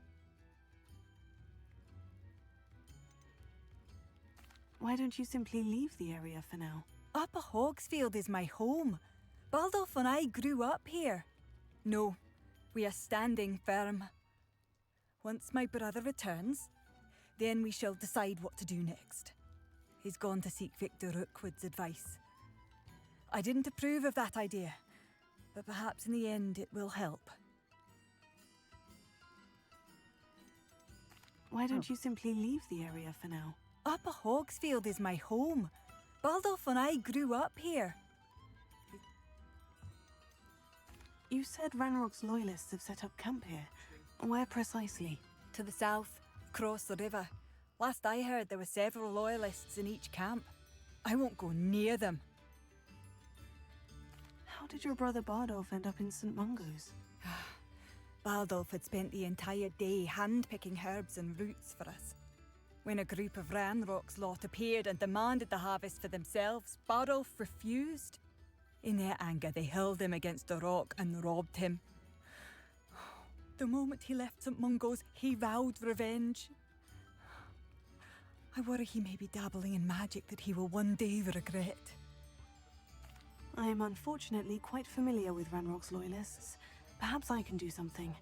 Why don't you simply leave the area for now? Upper Hogsfield is my home. Baldolph and I grew up here. No, We are standing firm. Once my brother returns, then we shall decide what to do next. He's gone to seek Victor Rookwood's advice. I didn't approve of that idea, but perhaps in the end it will help. Why don't you simply leave the area for now? Upper Hogsfield is my home. Baldolf and I grew up here. You said Ranrock's loyalists have set up camp here. Where precisely? To the south, across the river. Last I heard, there were several loyalists in each camp. I won't go near them. How did your brother Bardolph end up in St. Mungo's? Baldolf had spent the entire day hand-picking herbs and roots for us. When a group of Ranrock's lot appeared and demanded the harvest for themselves, Bardolph refused. In their anger, they hurled him against a rock and robbed him. The moment he left St. Mungo's, he vowed revenge. I worry he may be dabbling in magic that he will one day regret. I am unfortunately quite familiar with Ranrock's loyalists. Perhaps I can do something.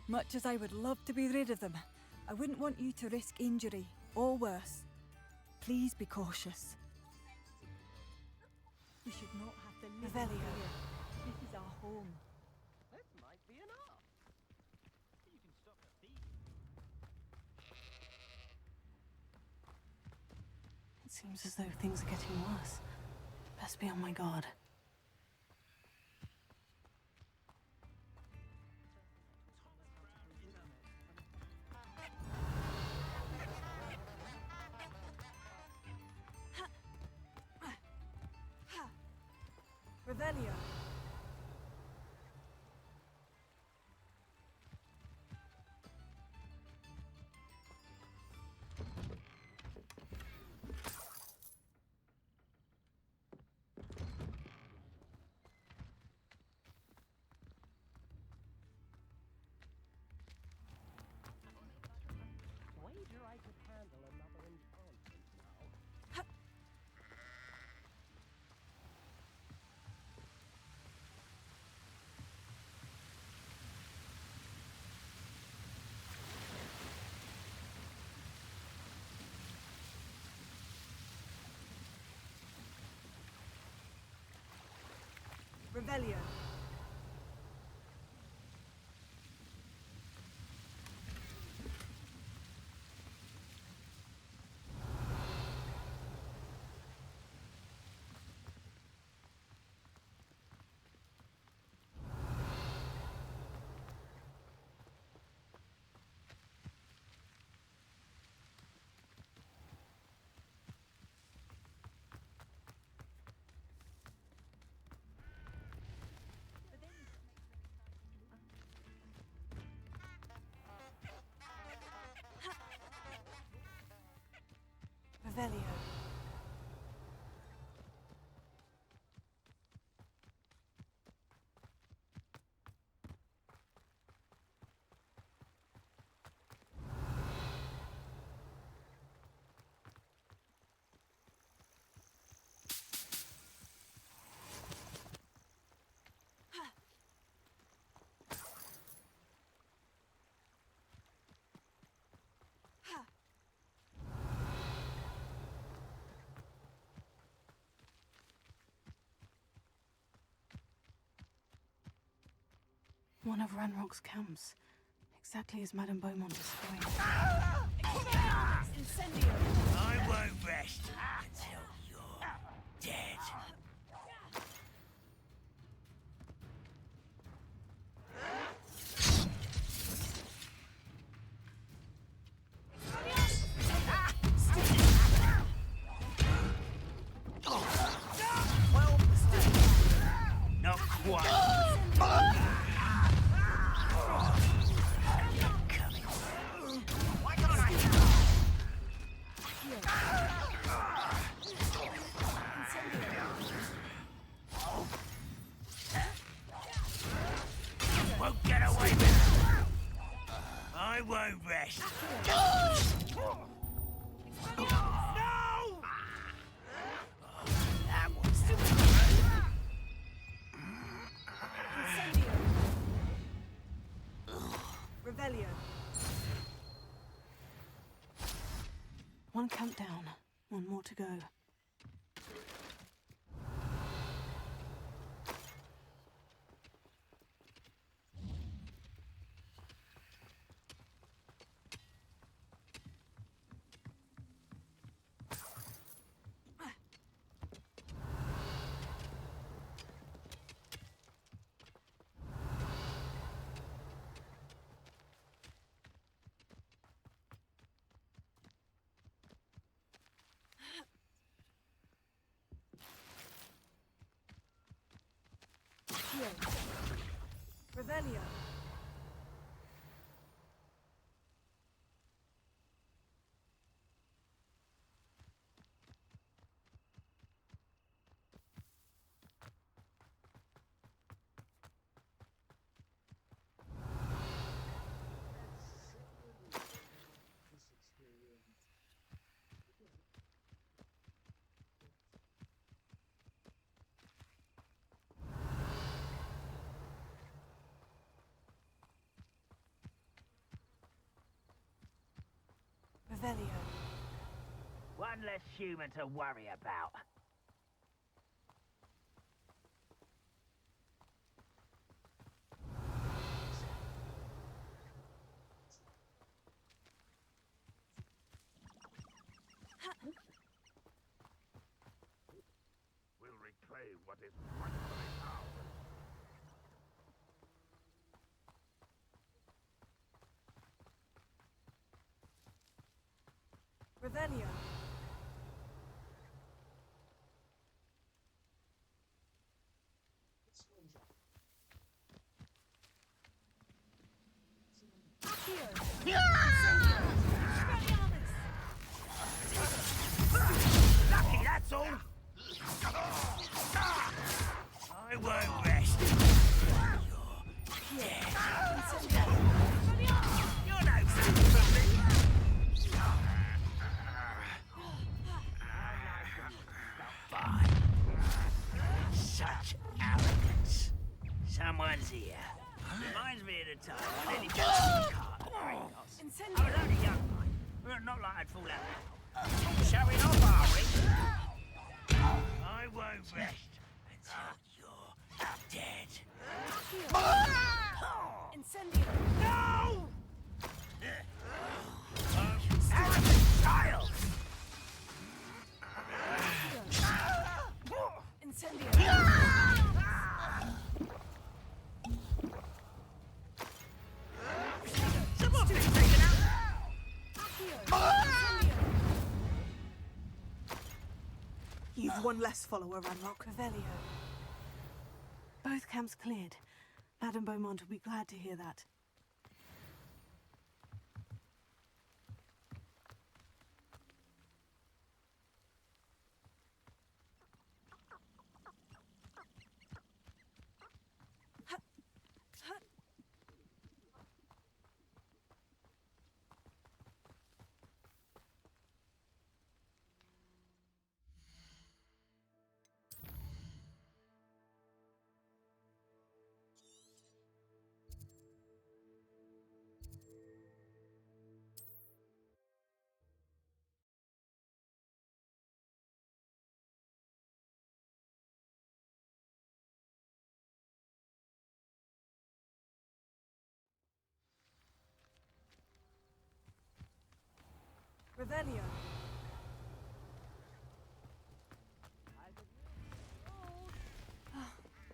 Much as I would love to be rid of them, I wouldn't want you to risk injury, or worse. Please be cautious. We should not have to live Revelio. here. This is our home. This might be enough. You can stop the thief. It seems as though things are getting worse. Best be on my guard. Revelio. Wager I could handle another enchantment now. Revelio. Revelio. One of Ranrock's camps. Exactly as Madame Beaumont described. Incendio. I won't rest until you're dead. Not quite. Won't get away with it. I won't rest. No! That was Revelio. One camp down, one more to go. Revelio. Revelio. One less human to worry about. We'll reclaim what is rightfully ours. Revelio. Lucky, that's all. I won't rest. You're dead. You're no food for me. Fine. Such arrogance. Someone's here. Reminds me of the time when any cart at Gringotts. I was only young, mate. Well, not like I'd fall out now. Showing off, are we? I won't rest until you're dead. Incendio. No! Arrogant child! Incendio. Someone's been taken out! You've one less follower, Ranrock. Revelio. Both camps cleared. Madame Beaumont will be glad to hear that. Revelio.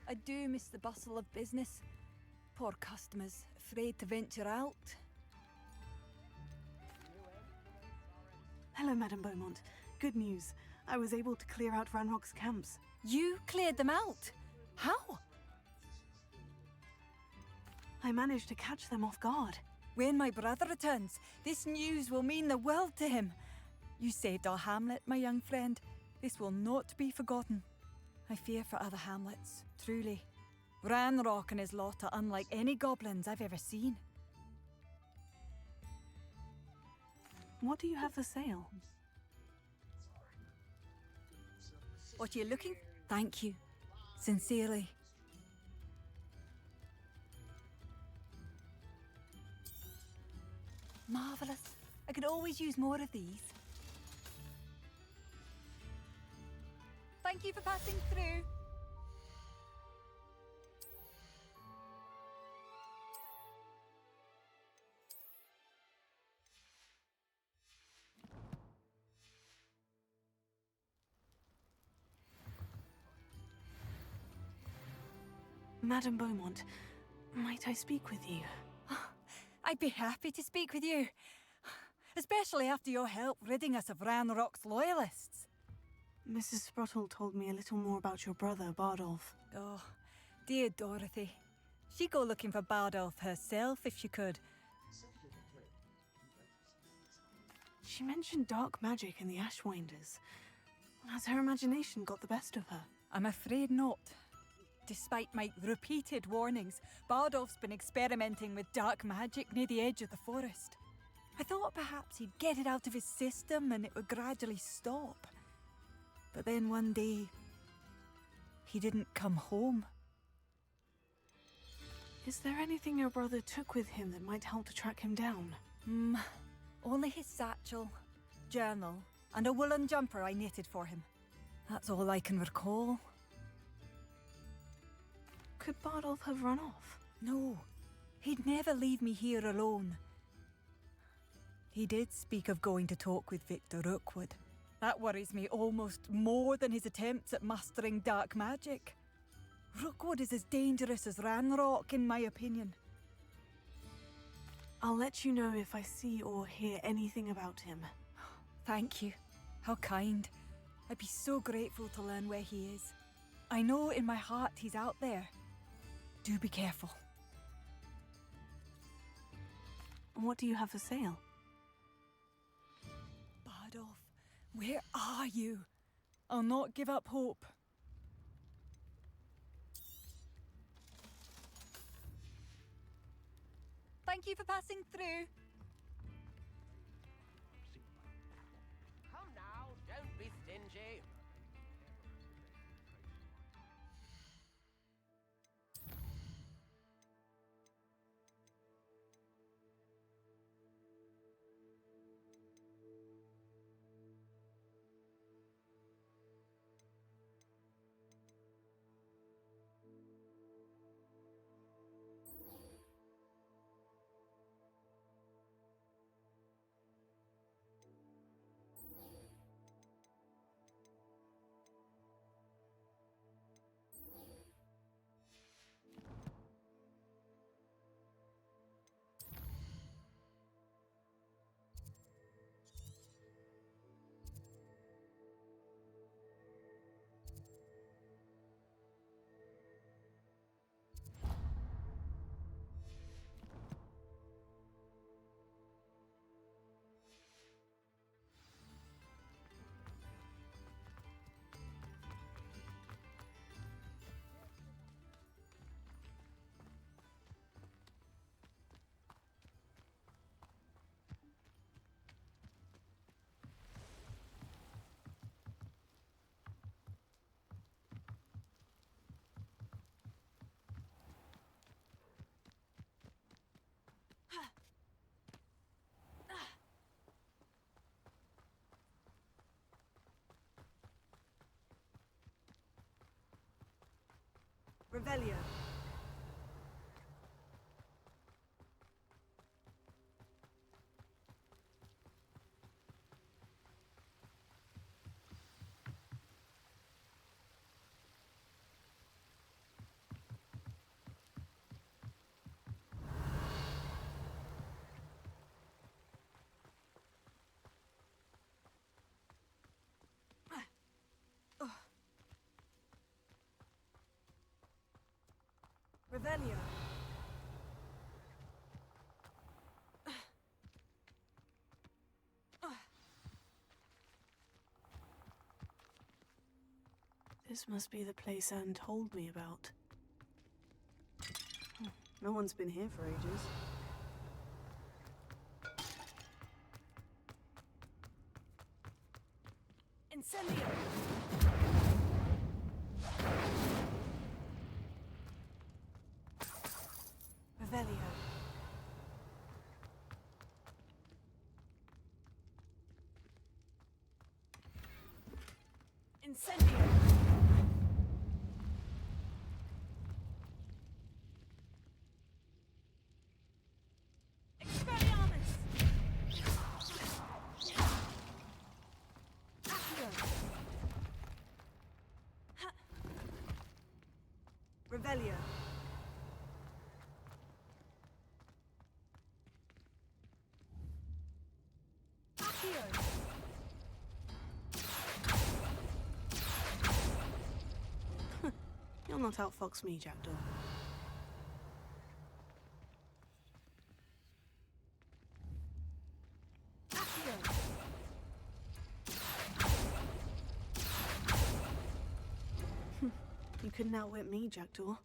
I do miss the bustle of business. Poor customers, afraid to venture out. Hello, Madame Beaumont. Good news. I was able to clear out Ranrock's camps. You cleared them out? How? I managed to catch them off guard. When my brother returns, this news will mean the world to him. You saved our hamlet, my young friend. This will not be forgotten. I fear for other hamlets, truly. Ranrock and his lot are unlike any goblins I've ever seen. What do you have for sale? What are you looking? Thank you. Sincerely. Marvellous. I could always use more of these. Thank you for passing through. Madame Beaumont, might I speak with you? I'd be happy to speak with you. Especially after your help ridding us of Ranrock's loyalists. Mrs. Sprottle told me a little more about your brother, Bardolph. Oh, dear Dorothy. She'd go looking for Bardolph herself if she could. She mentioned dark magic in the Ashwinders. Has her imagination got the best of her? I'm afraid not. Despite my repeated warnings, Bardolph's been experimenting with dark magic near the edge of the forest. I thought perhaps he'd get it out of his system and it would gradually stop. But then one day, he didn't come home. Is there anything your brother took with him that might help to track him down? Only his satchel, journal, and a woolen jumper I knitted for him. That's all I can recall. Could Bardolph have run off? No, he'd never leave me here alone. He did speak of going to talk with Victor Rookwood. That worries me almost more than his attempts at mastering dark magic. Rookwood is as dangerous as Ranrock, in my opinion. I'll let you know if I see or hear anything about him. Thank you. How kind. I'd be so grateful to learn where he is. I know in my heart he's out there. Do be careful. What do you have for sale? Bardolph, where are you? I'll not give up hope. Thank you for passing through. Come now, don't be stingy. Revelio. Revelio. This must be the place Anne told me about. No one's been here for ages. Incendio! Revelio. Incendio! Expelliarmus! Accio! Ha! Revelio! Accio! You'll not outfox me, Jackdaw. You couldn't outwit me, Jackdaw.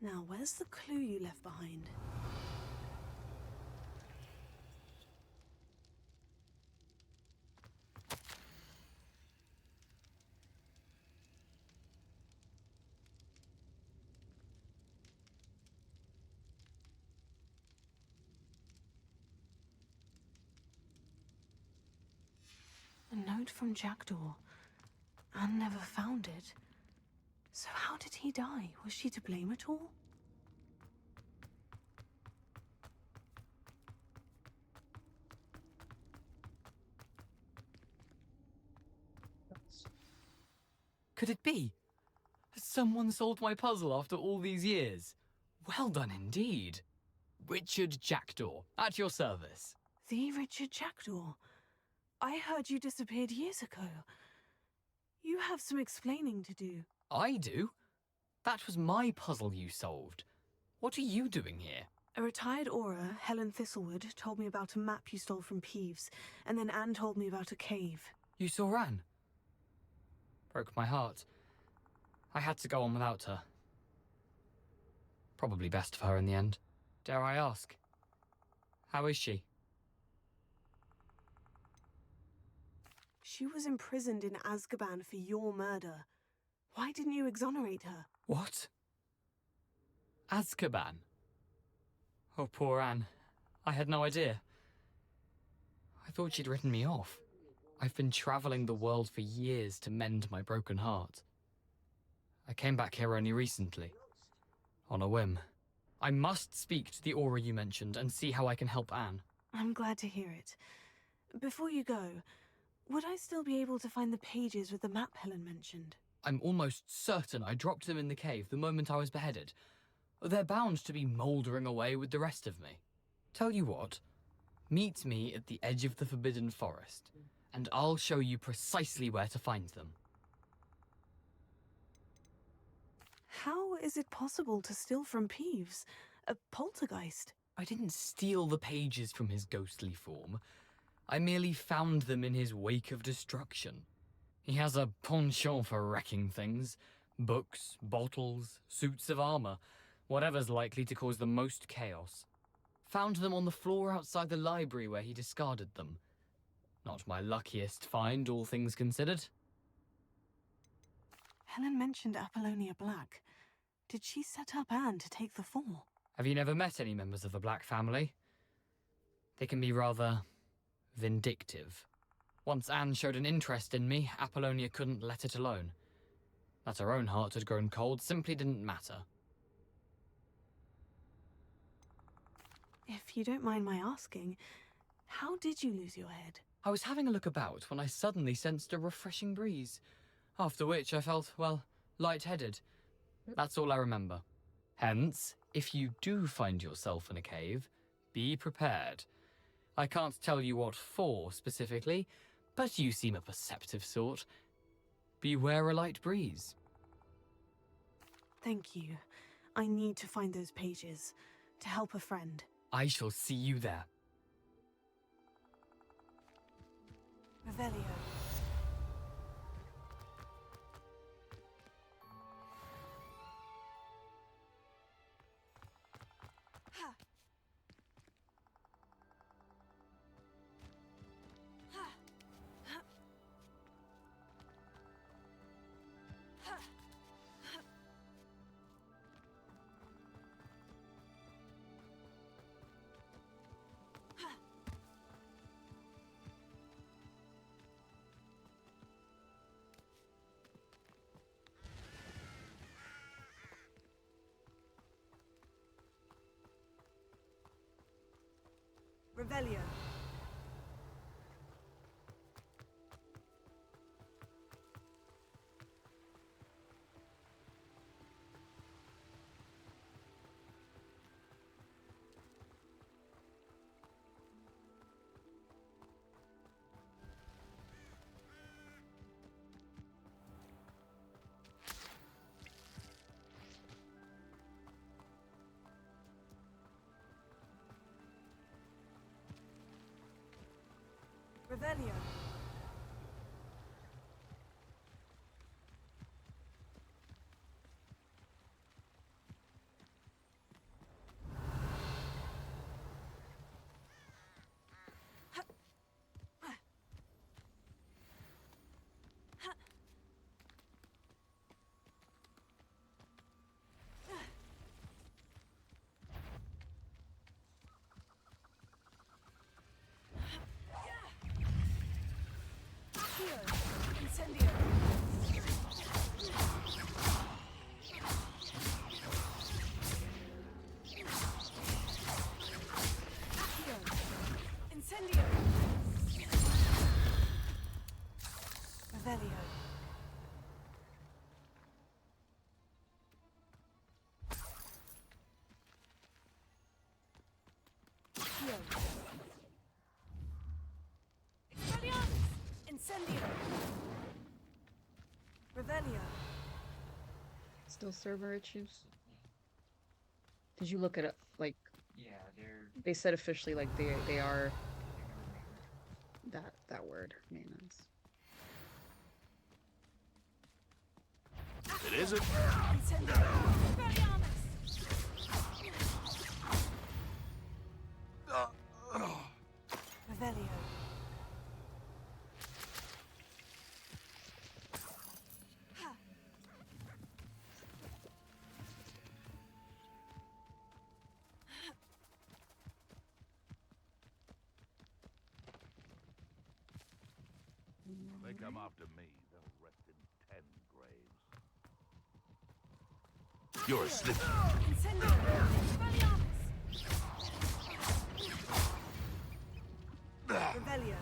Now, where's the clue you left behind? A note from Jackdaw. Anne never found it. So how did he die? Was she to blame at all? Could it be? Has someone solved my puzzle after all these years? Well done indeed. Richard Jackdaw, at your service. The Richard Jackdaw? I heard you disappeared years ago. You have some explaining to do. I do? That was my puzzle you solved. What are you doing here? A retired aura, Helen Thistlewood, told me about a map you stole from Peeves, and then Anne told me about a cave. You saw Anne? Broke my heart. I had to go on without her. Probably best for her in the end. Dare I ask? How is she? She was imprisoned in Azkaban for your murder. Why didn't you exonerate her? What? Azkaban? Oh, poor Anne. I had no idea. I thought she'd written me off. I've been traveling the world for years to mend my broken heart. I came back here only recently. On a whim. I must speak to the aura you mentioned and see how I can help Anne. I'm glad to hear it. Before you go, would I still be able to find the pages with the map Helen mentioned? I'm almost certain I dropped them in the cave the moment I was beheaded. They're bound to be mouldering away with the rest of me. Tell you what, meet me at the edge of the Forbidden Forest, and I'll show you precisely where to find them. How is it possible to steal from Peeves? A poltergeist? I didn't steal the pages from his ghostly form. I merely found them in his wake of destruction. He has a penchant for wrecking things. Books, bottles, suits of armor, whatever's likely to cause the most chaos. Found them on the floor outside the library where he discarded them. Not my luckiest find, all things considered. Helen mentioned Apollonia Black. Did she set up Anne to take the fall? Have you never met any members of the Black family? They can be rather vindictive. Once Anne showed an interest in me, Apollonia couldn't let it alone. That her own heart had grown cold simply didn't matter. If you don't mind my asking, how did you lose your head? I was having a look about when I suddenly sensed a refreshing breeze. After which I felt, well, lightheaded. That's all I remember. Hence, if you do find yourself in a cave, be prepared. I can't tell you what for specifically, but you seem a perceptive sort. Beware a light breeze. Thank you. I need to find those pages to help a friend. I shall see you there. Revelio. Revelio. Revelio. Incendio. Incendio. Revelio. Incendio. Revelio. Still server issues? Did you look it up? Like, Yeah, they said officially like they are that word maintenance. It isn't. Incendio. Revelio. They come after me, they'll rest in 10 graves. You're asleep. Incendio. Revelio.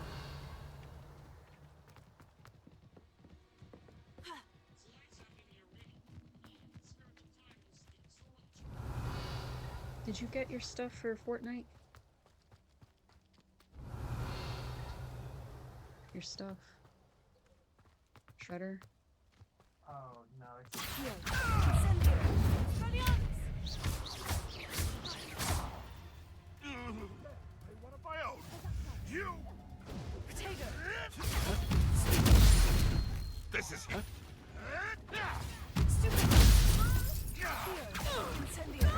Did you get your stuff for Fortnite? Your stuff? Shredder? Oh, no, it's... One of my own. You. Potato. This is. Stupid. Incendio.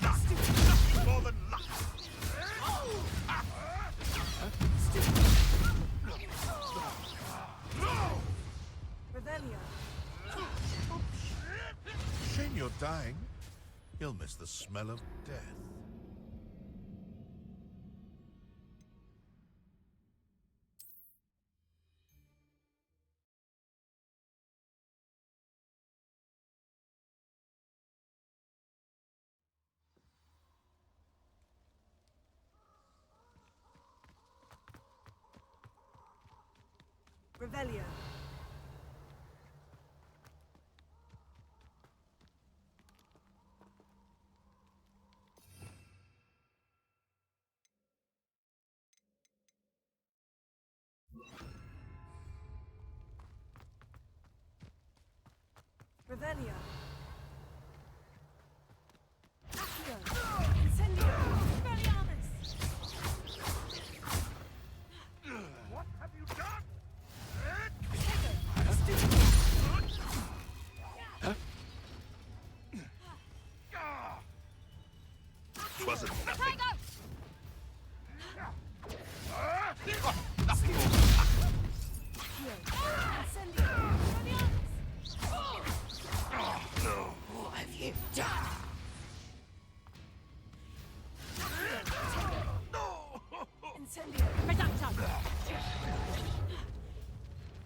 Nothing more than luck. Revelio. Shame you're dying. You'll miss the smell of death. Revelio. Revelio. Incendio. What have you done? Wasn't nothing. Nothing more. No. What have you done? Incendio. Reducto!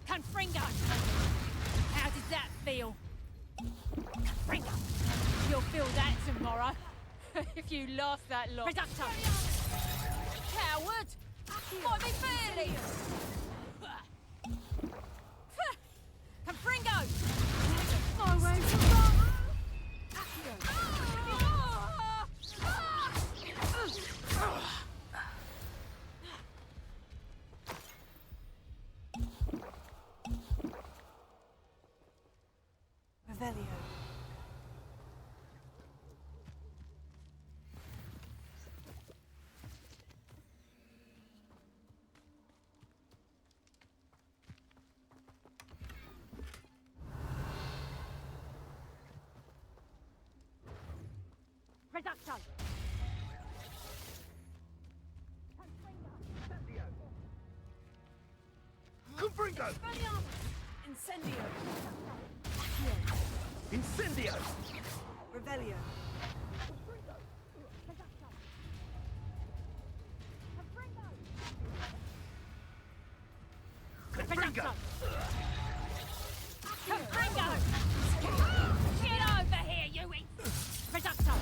Confringo! How does that feel? You'll feel that tomorrow. If you lost that lot. Reducto! Coward! Fight me fairly! Confringo! My way Revelio. Reducto! Confringo! Incendio. Incendio! Revelio. Confringo! Confringo! Get over here, you Reducto!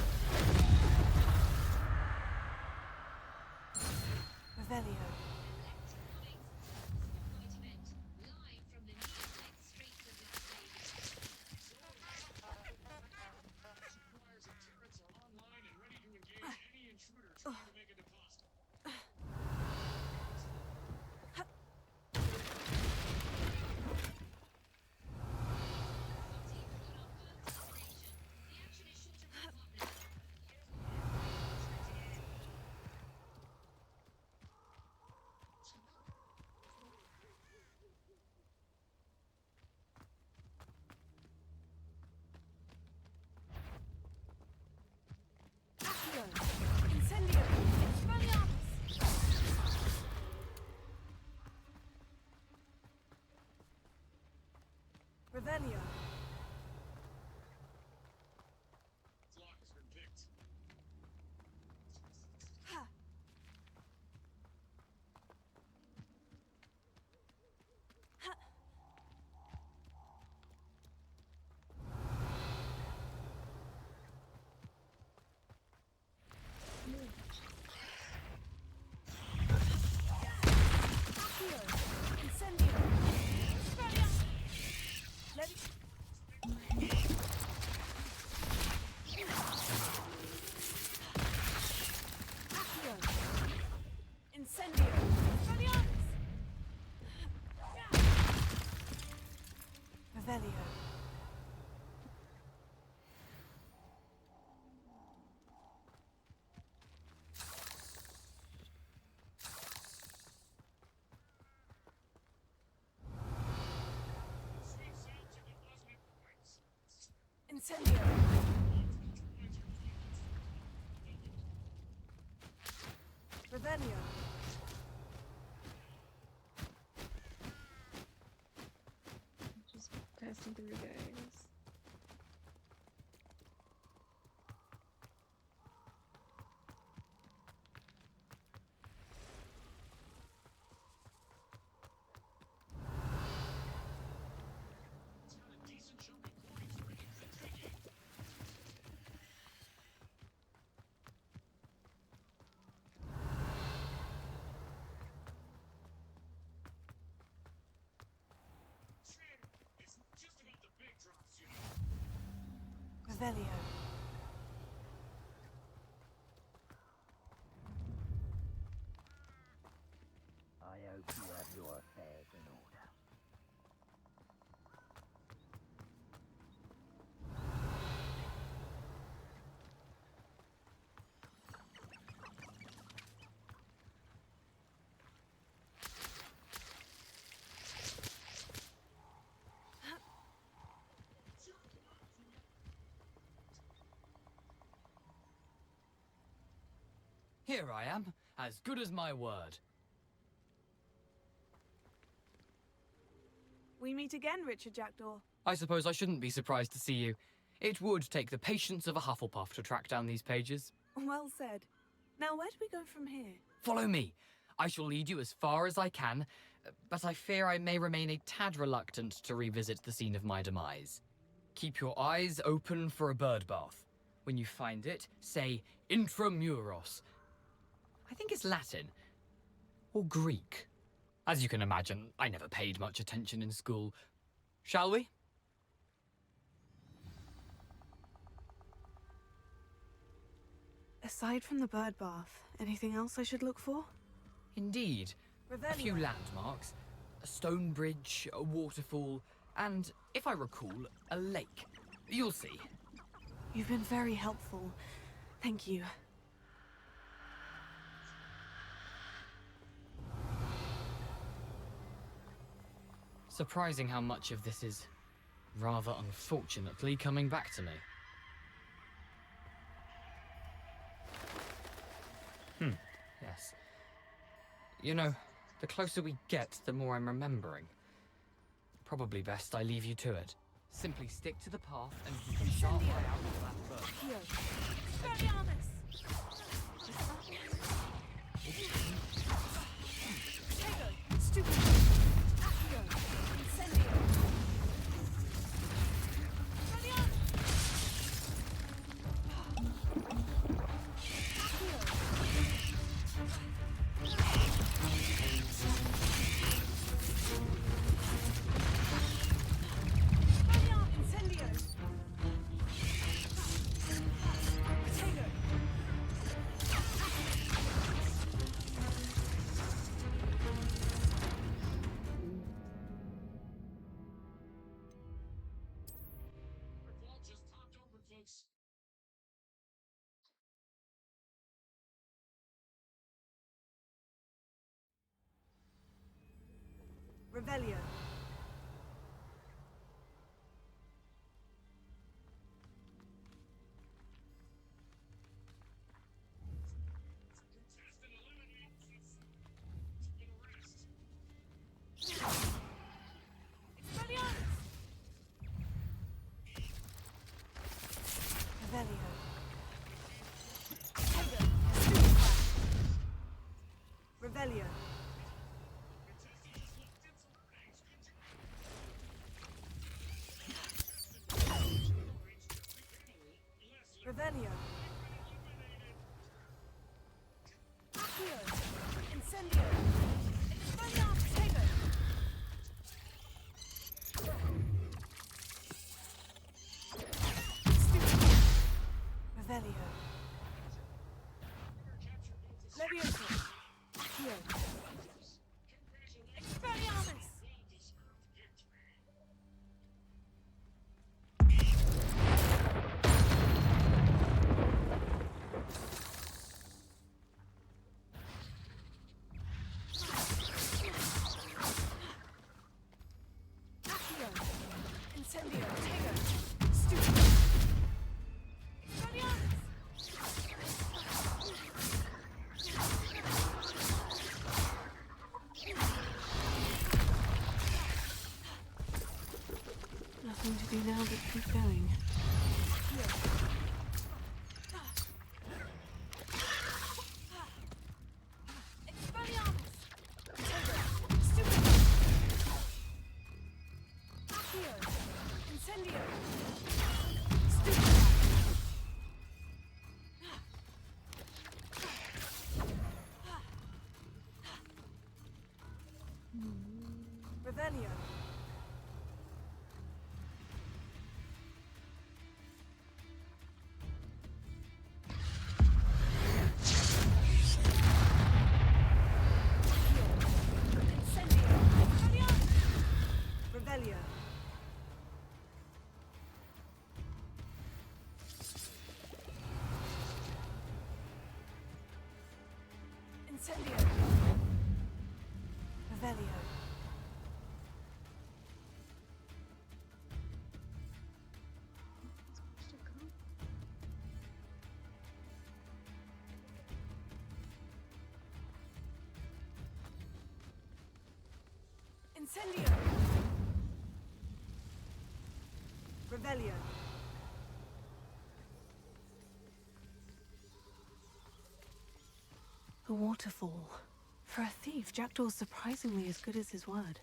Revelio. Incendio. Revelio. Incendio. Revelio. Incendio. Revelio. Just passing through, guys. Revelio. I hope you have your affairs in order. Here I am, as good as my word. We meet again, Richard Jackdaw. I suppose I shouldn't be surprised to see you. It would take the patience of a Hufflepuff to track down these pages. Well said. Now, where do we go from here? Follow me. I shall lead you as far as I can, but I fear I may remain a tad reluctant to revisit the scene of my demise. Keep your eyes open for a bird bath. When you find it, say intramuros. I think it's Latin. Or Greek. As you can imagine, I never paid much attention in school. Shall we? Aside from the bird bath, anything else I should look for? Indeed. A few landmarks. A stone bridge, a waterfall, and, if I recall, a lake. You'll see. You've been very helpful. Thank you. Surprising how much of this is, rather unfortunately, coming back to me. Yes. You know, the closer we get, the more I'm remembering. Probably best I leave you to it. Simply stick to the path and keep a sharp eye out for that bird. Stupid! Revelio. Revelio. Revelio. Accio. Incendio. Expelliarmus. Tego. Revelio. Levioso. Accio. Expelliarmus. Incendio, Tego, stupid. Expelliarmus. Nothing to do now but keep going. Expelliarmus! Tego, stupid. Accio, incendio. Stupid. Revelio. Revelio. Incendio. Revelio. Incendio. Revelio. A waterfall. For a thief, Jackdaw's surprisingly as good as his word.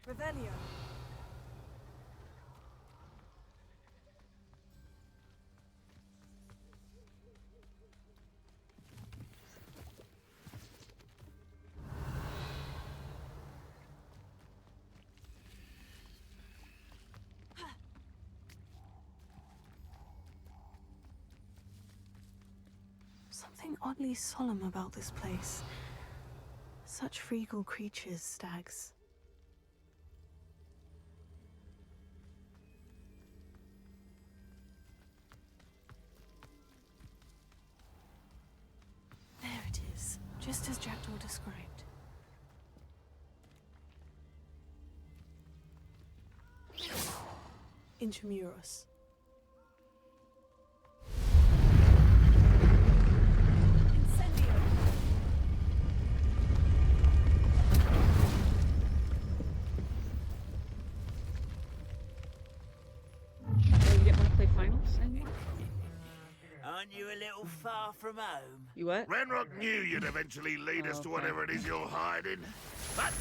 Revelio. Something oddly solemn about this place. Such regal creatures, stags. There it is, just as Jackdaw described. Intramuros. Aren't you a little far from home? You what? Ranrock knew you'd eventually lead us to whatever it is you're hiding. But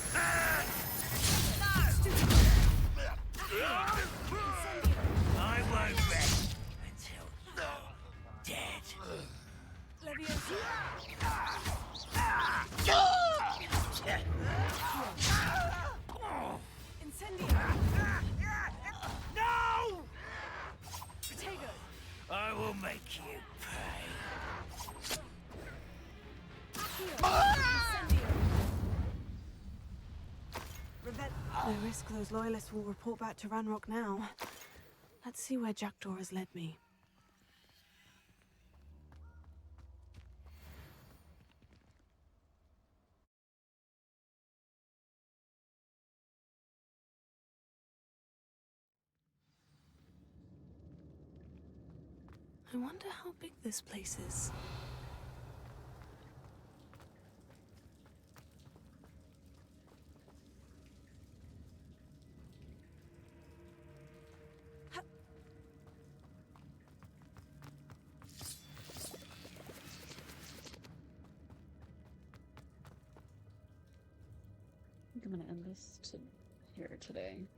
I won't rest until you're dead. No! I will make you pay. No risk those loyalists will report back to Ranrock now. Let's see where Jackdaw has led me. I wonder how big this place is. I think I'm gonna end this here today.